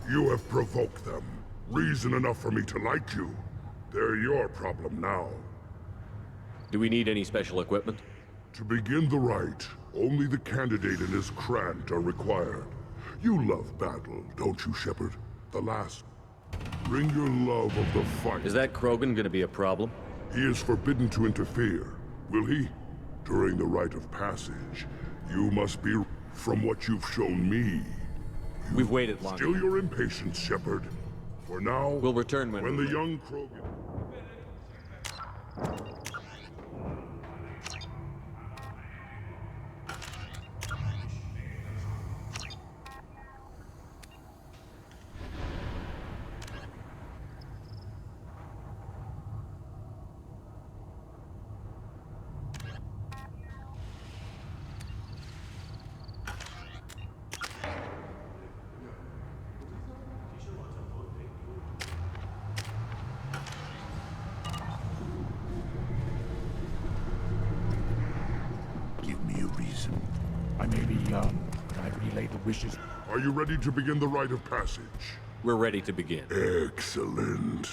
You have provoked them. Reason enough for me to like you. They're your problem now. Do we need any special equipment? To begin the rite, only the candidate and his Krant are required. You love battle, don't you, Shepard? The last. Bring your love of the fight. Is that Krogan gonna be a problem? He is forbidden to interfere. Will he? During the rite of passage, you must be from what you've shown me. We've waited long. Still your impatience, Shepard. For now, we'll return when the young Krogan... wishes. Are you ready to begin the rite of passage? We're ready to begin. Excellent.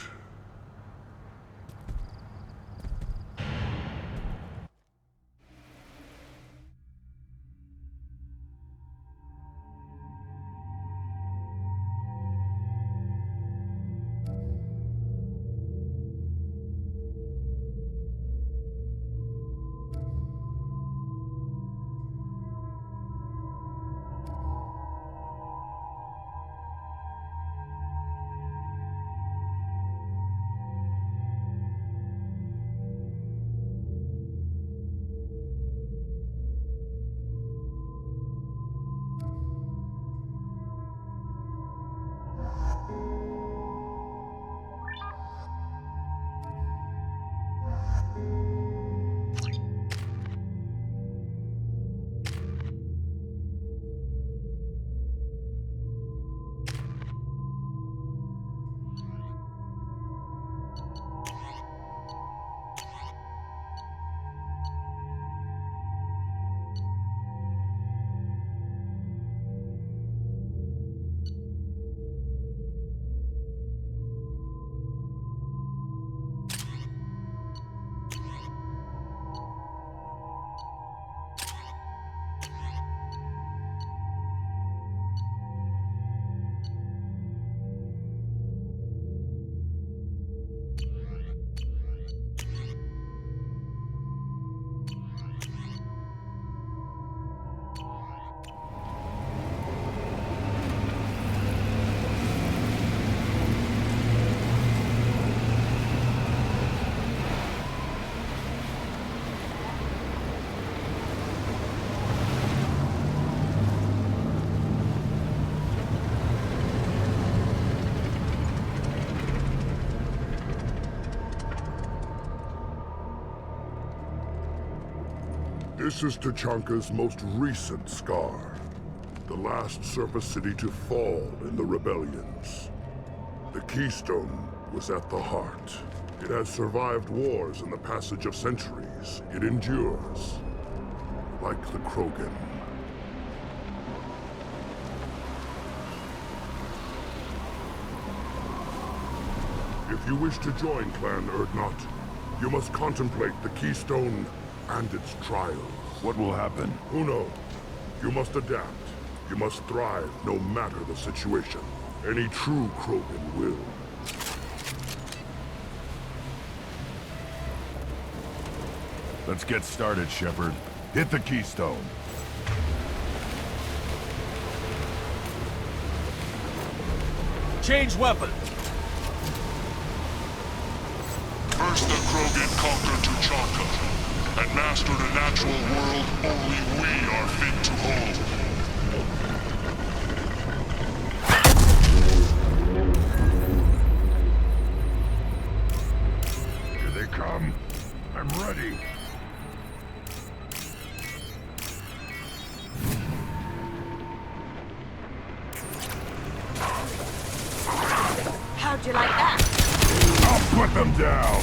This is Tachanka's most recent scar. The last surface city to fall in the rebellions. The Keystone was at the heart. It has survived wars and the passage of centuries. It endures. Like the Krogan. If you wish to join Clan Urdnot, you must contemplate the Keystone and its trials. What will happen? Who knows? You must adapt. You must thrive no matter the situation. Any true Krogan will. Let's get started, Shepard. Hit the Keystone. Change weapon! First the Krogan conquered Tuchanka and mastered a natural world only we are fit to hold. Here they come. I'm ready. How'd you like that? I'll put them down.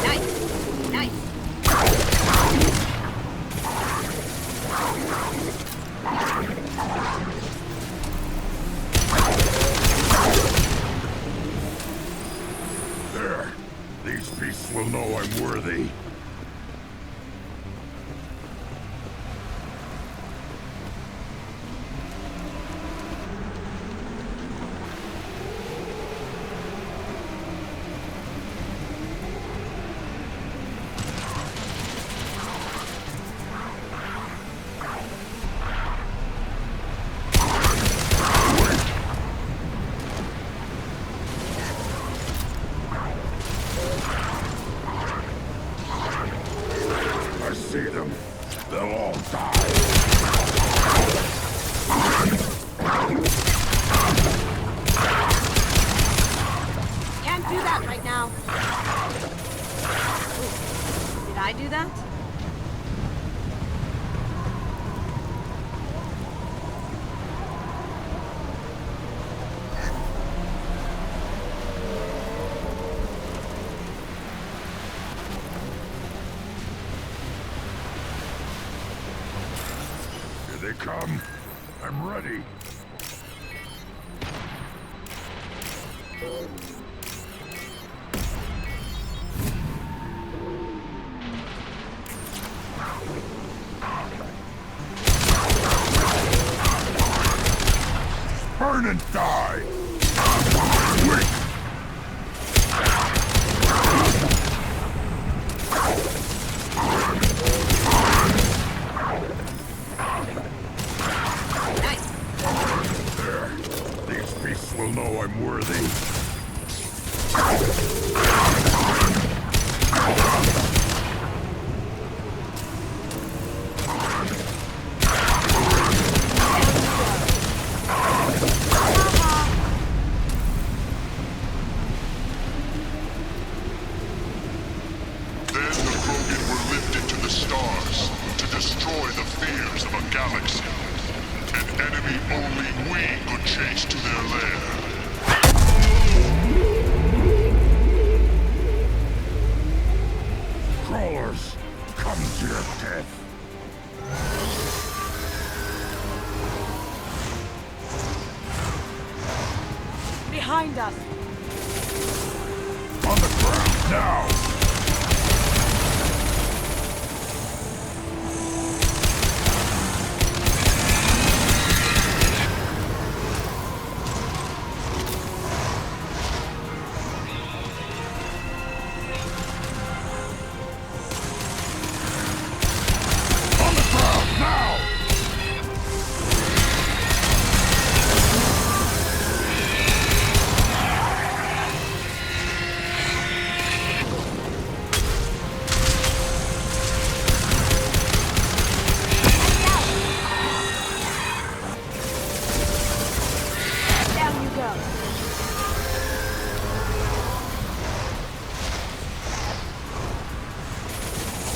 Nice. Nice. There. These beasts will know I'm worthy. come. I'm ready. Burn and die! Wait! There. These beasts will know I'm worthy. Behind us! On the ground, now! On the ground, now! Down you go!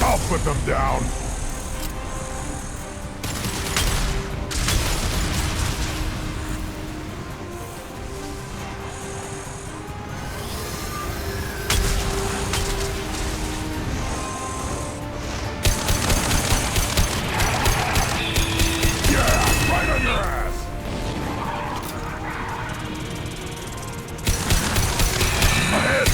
I'll put them down! Yeah, right on your ass! Ahead!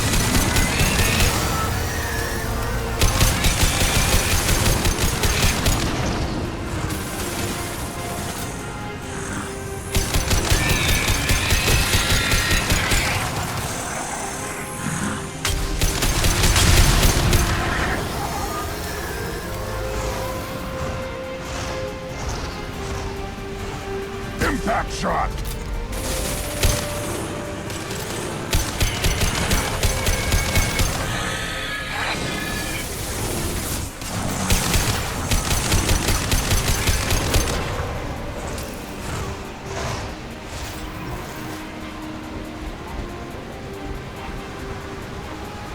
Impact shot!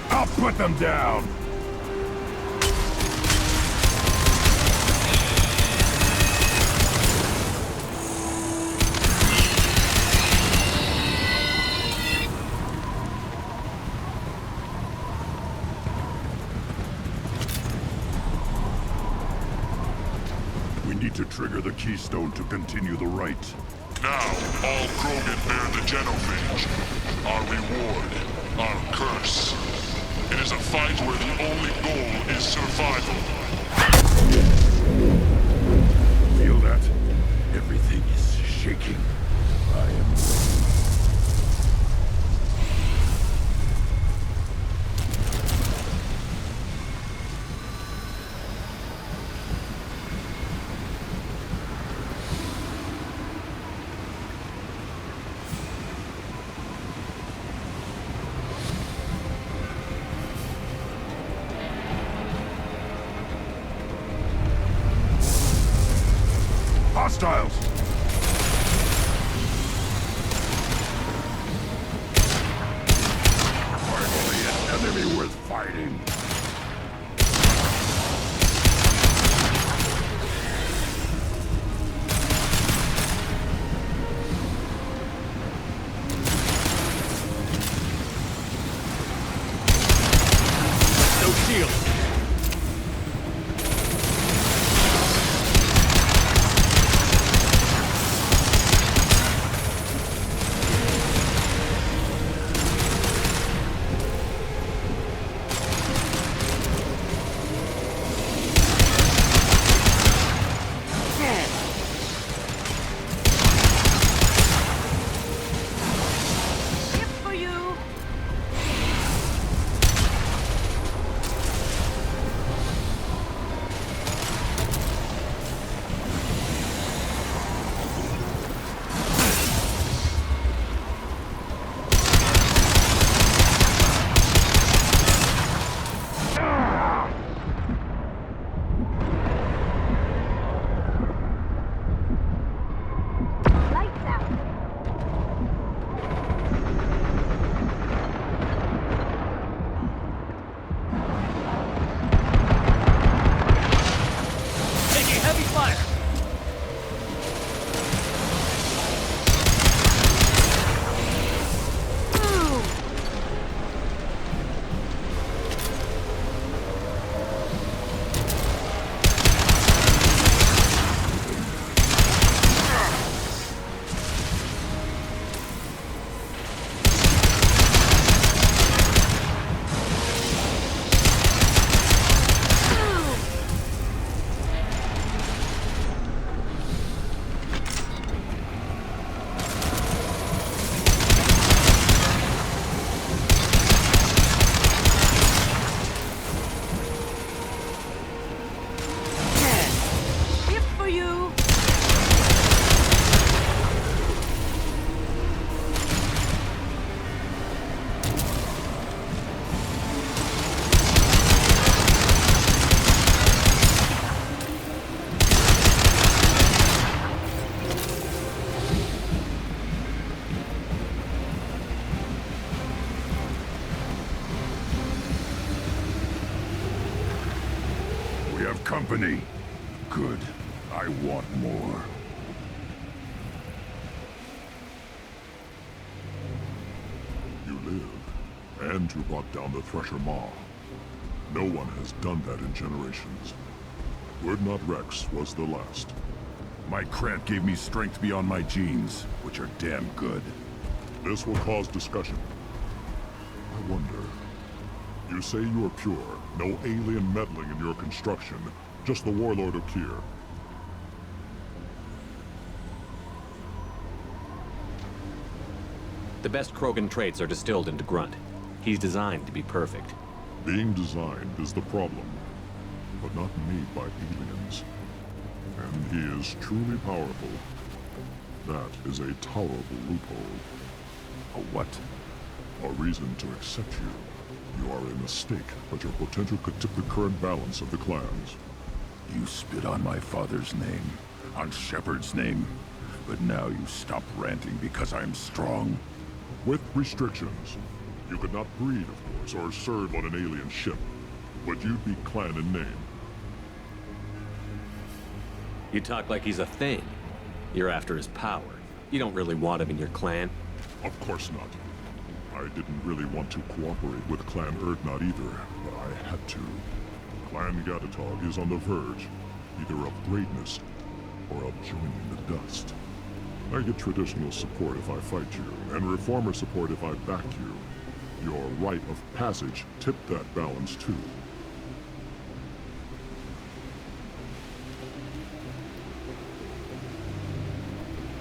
I'll put them down! We need to trigger the keystone to continue the rite. Now, all Krogan bear the genophage. Our reward, our curse. It is a fight where the only goal is survival. Feel that? Everything is shaking. I am... Hostiles! company. Good. I want more. You live, and you brought down the Thresher Maw. No one has done that in generations. Urdnot Rex was the last. My cred gave me strength beyond my genes, which are damn good. This will cause discussion. I wonder... You say you are pure, no alien meddling in your construction, just the warlord of Kier. The best Krogan traits are distilled into Grunt. He's designed to be perfect. Being designed is the problem, but not made by aliens. And he is truly powerful. That is a tolerable loophole. A what? A reason to accept you. You are a mistake, but your potential could tip the current balance of the clans. You spit on my father's name, on Shepard's name, but now you stop ranting because I'm strong. With restrictions. You could not breed, of course, or serve on an alien ship, but you'd be clan in name. You talk like he's a thing. You're after his power. You don't really want him in your clan. Of course not. I didn't really want to cooperate with Clan Urdnot either, but I had to. Clan Gatatog is on the verge, either of greatness or of joining the dust. I get traditional support if I fight you, and reformer support if I back you. Your rite of passage tipped that balance too.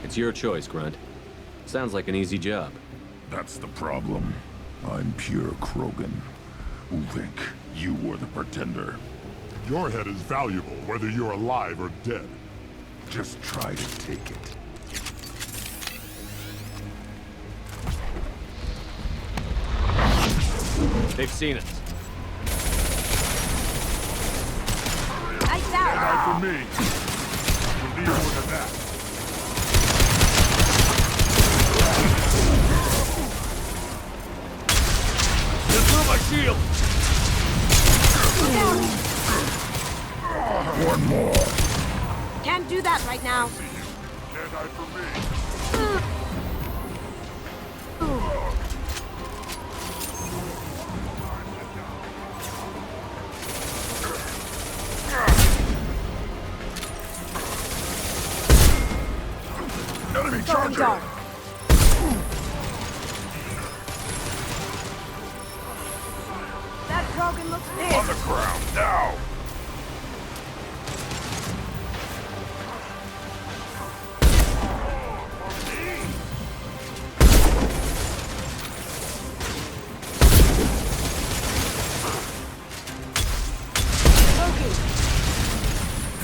It's your choice, Grunt. Sounds like an easy job. That's the problem. I'm pure Krogan. Uvink, you were the pretender. Your head is valuable, whether you're alive or dead. Just try to take it. They've seen us. Nice out! Eye for me! You'll need more than that. My shield! One more. Can't do that right now. Can't die for me. Enemy charger! That Krogan looks big. On the ground, now!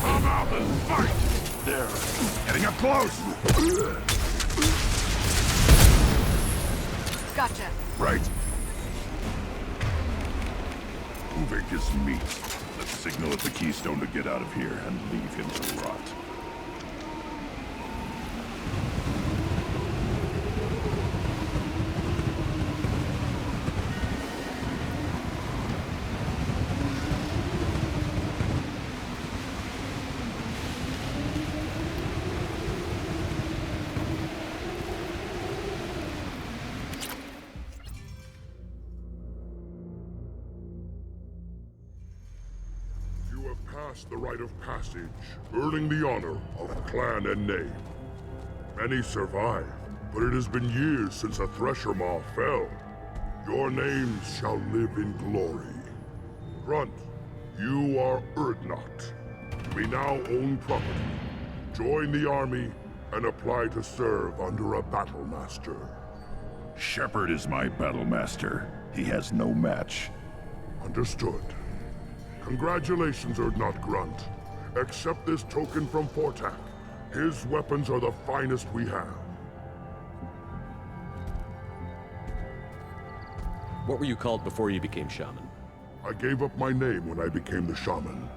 Come out and fight! There. Getting up close! Gotcha. Right. Uvink is meat. Let's signal at the Keystone to get out of here and leave him to rot. The rite of passage, earning the honor of clan and name. Many survive, but it has been years since a Thresher Maw fell. Your names shall live in glory. Grunt, you are Urdnot. You may now own property. Join the army and apply to serve under a battle master. Shepard is my battle master. He has no match. Understood. Congratulations, Urdnot Grunt. Accept this token from Fortak. His weapons are the finest we have. What were you called before you became shaman? I gave up my name when I became the shaman.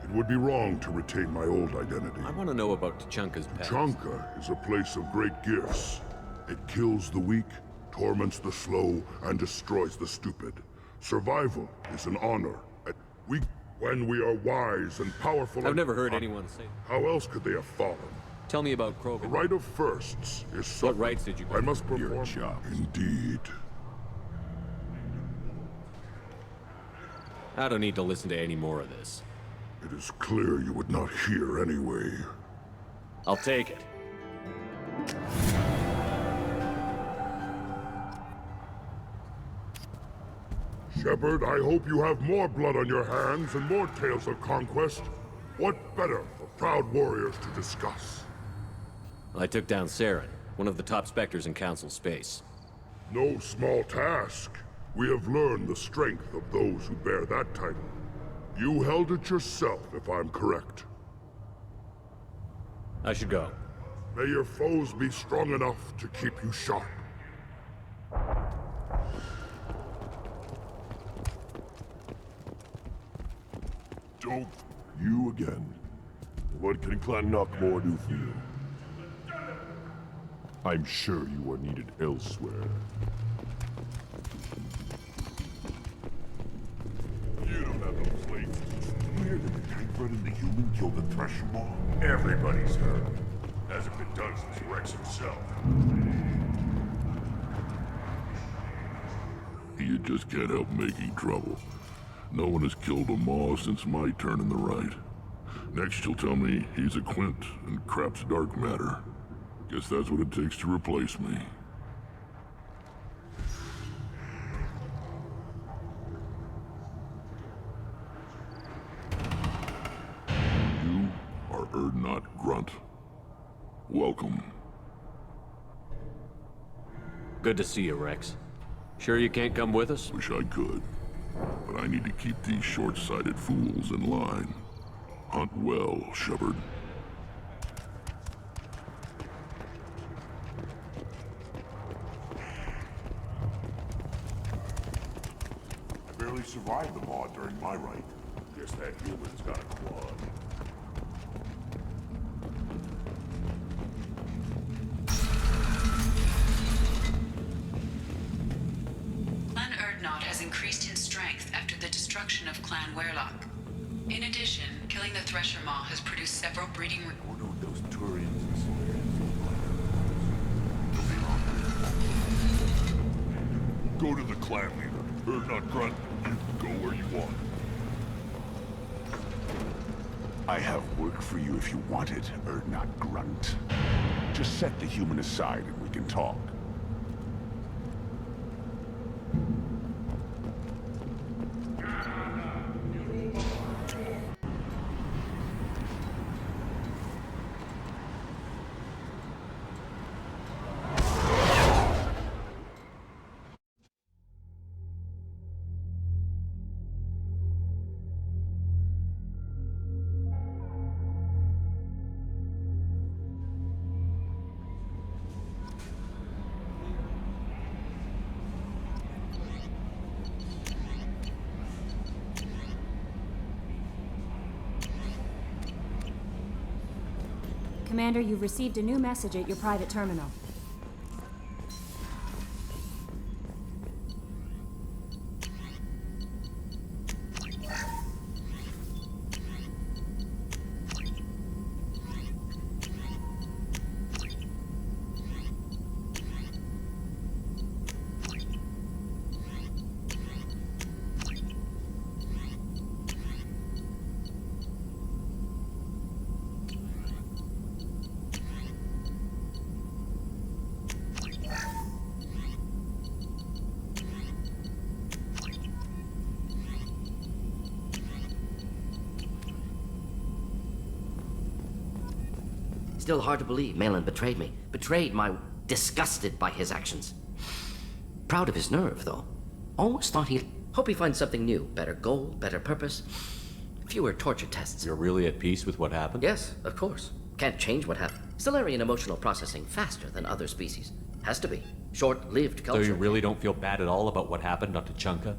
It would be wrong to retain my old identity. I want to know about Tuchanka's past. Tuchanka is a place of great gifts. It kills the weak, torments the slow, and destroys the stupid. Survival is an honor. We When we are wise and powerful... I've never heard anyone say... How else could they have fallen? Tell me about Krogan. The right of firsts is something... What rights did you get? I must perform... Your job. Indeed. I don't need to listen to any more of this. It is clear you would not hear anyway. I'll take it. Shepard, I hope you have more blood on your hands and more tales of conquest. What better for proud warriors to discuss? I took down Saren, one of the top Spectres in Council space. No small task. We have learned the strength of those who bear that title. You held it yourself, if I'm correct. I should go. May your foes be strong enough to keep you sharp. Don't you again. What can Clan Knockmore do for you? I'm sure you are needed elsewhere. You don't have no plates. You hear that the Tankrud and the human killed the Thresher Maw? Everybody's heard. Hasn't been done since Rex himself. You just can't help making trouble. No one has killed a Maw since my turn in the right. Next you'll tell me he's a Quint and crap's dark matter. Guess that's what it takes to replace me. You are Urdnot Grunt. Welcome. Good to see you, Rex. Sure you can't come with us? Wish I could. But I need to keep these short-sighted fools in line. Hunt well, Shepard. I barely survived the Maw during my right. Guess that human's got a quad. Clan Urdnot has increased in strength after the destruction of Clan Werlock. In addition, killing the Thresher Maw has produced several breeding... I wonder what those Turians and Solarians look like. Go to the clan leader. Urdnot Grunt, you can go where you want. I have work for you if you want it, Urdnot Grunt. Just set the human aside and we can talk. Commander, you've received a new message at your private terminal. Still hard to believe Malin betrayed me. Betrayed my... disgusted by his actions. Proud of his nerve, though. Almost thought he'd... hope he finds something new. Better goal, better purpose. Fewer torture tests. You're really at peace with what happened? Yes, of course. Can't change what happened. Solarian emotional processing faster than other species. Has to be. Short-lived culture. So you really don't feel bad at all about what happened on Tuchanka?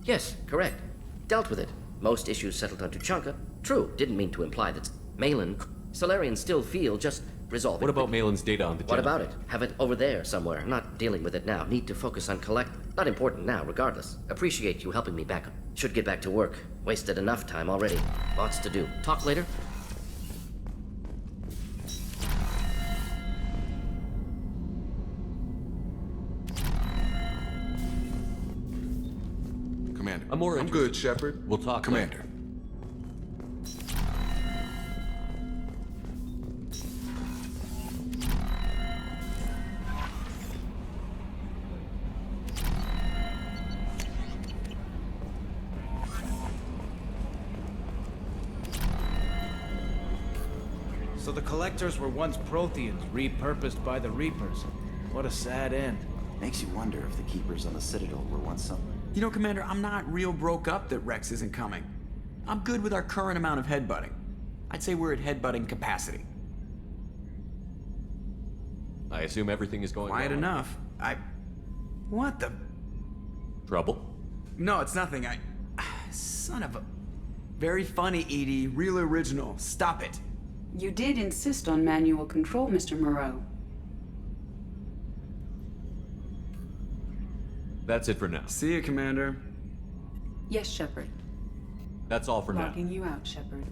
Yes, correct. Dealt with it. Most issues settled on Tuchanka. True, didn't mean to imply that Malin... Solarians still feel just Resolve it. What about Malin's data on the What Genophage? about it? Have it over there somewhere. I'm not dealing with it now. Need to focus on collect. Not important now, regardless. Appreciate you helping me back up. Should get back to work. Wasted enough time already. Lots to do. Talk later? Commander. I'm good, Shepard. We'll talk Commander. later. So the Collectors were once Protheans, repurposed by the Reapers. What a sad end. Makes you wonder if the Keepers on the Citadel were once some... You know, Commander, I'm not real broke up that Rex isn't coming. I'm good with our current amount of headbutting. I'd say we're at headbutting capacity. I assume everything is going Quiet well. enough. What the... Trouble? No, it's nothing. Son of a... Very funny, Edie. Real original. Stop it. You did insist on manual control, Mr. Moreau. That's it for now. See you, Commander. Yes, Shepard. That's all for now. Logging you out, Shepard.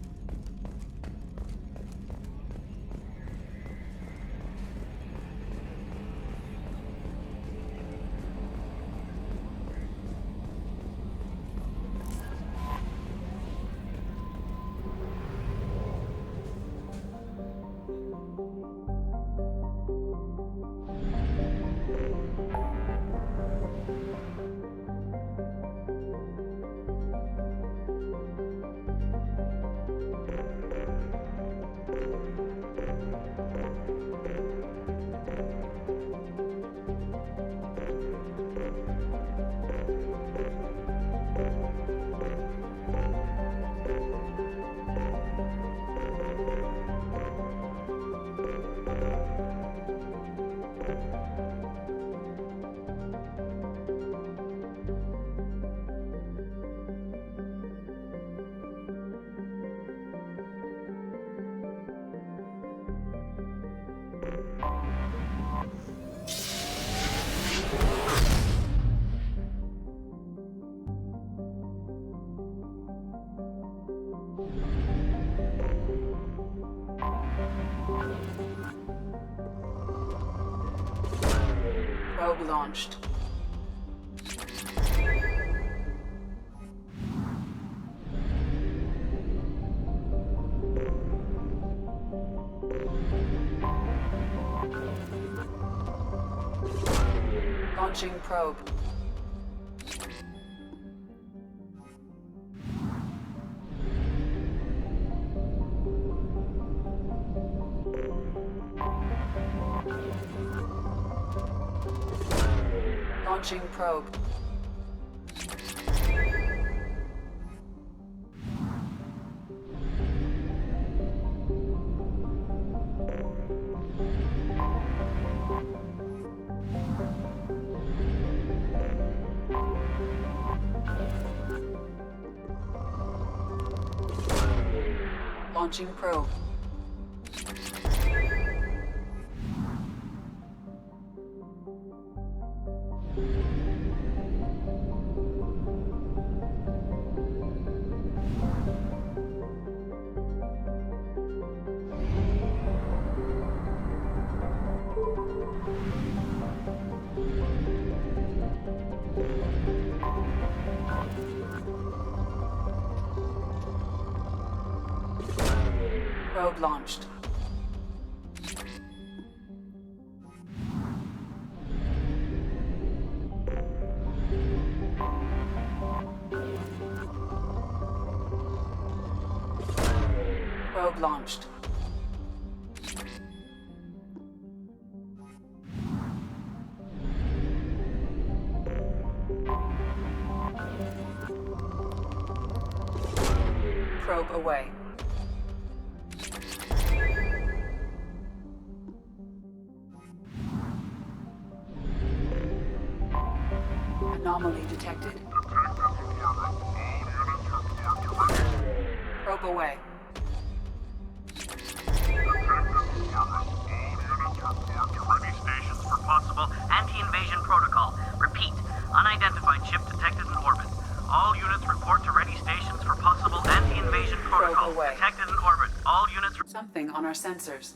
Probe launched. Launching probe. Launching probe. Launching probe. Probe launched. Probe launched. Probe away. Anomaly detected. Probe away. anti-invasion protocol. Repeat, unidentified ship detected in orbit. All units report to ready stations for possible anti-invasion protocol. Detected in orbit. All units... Something on our sensors.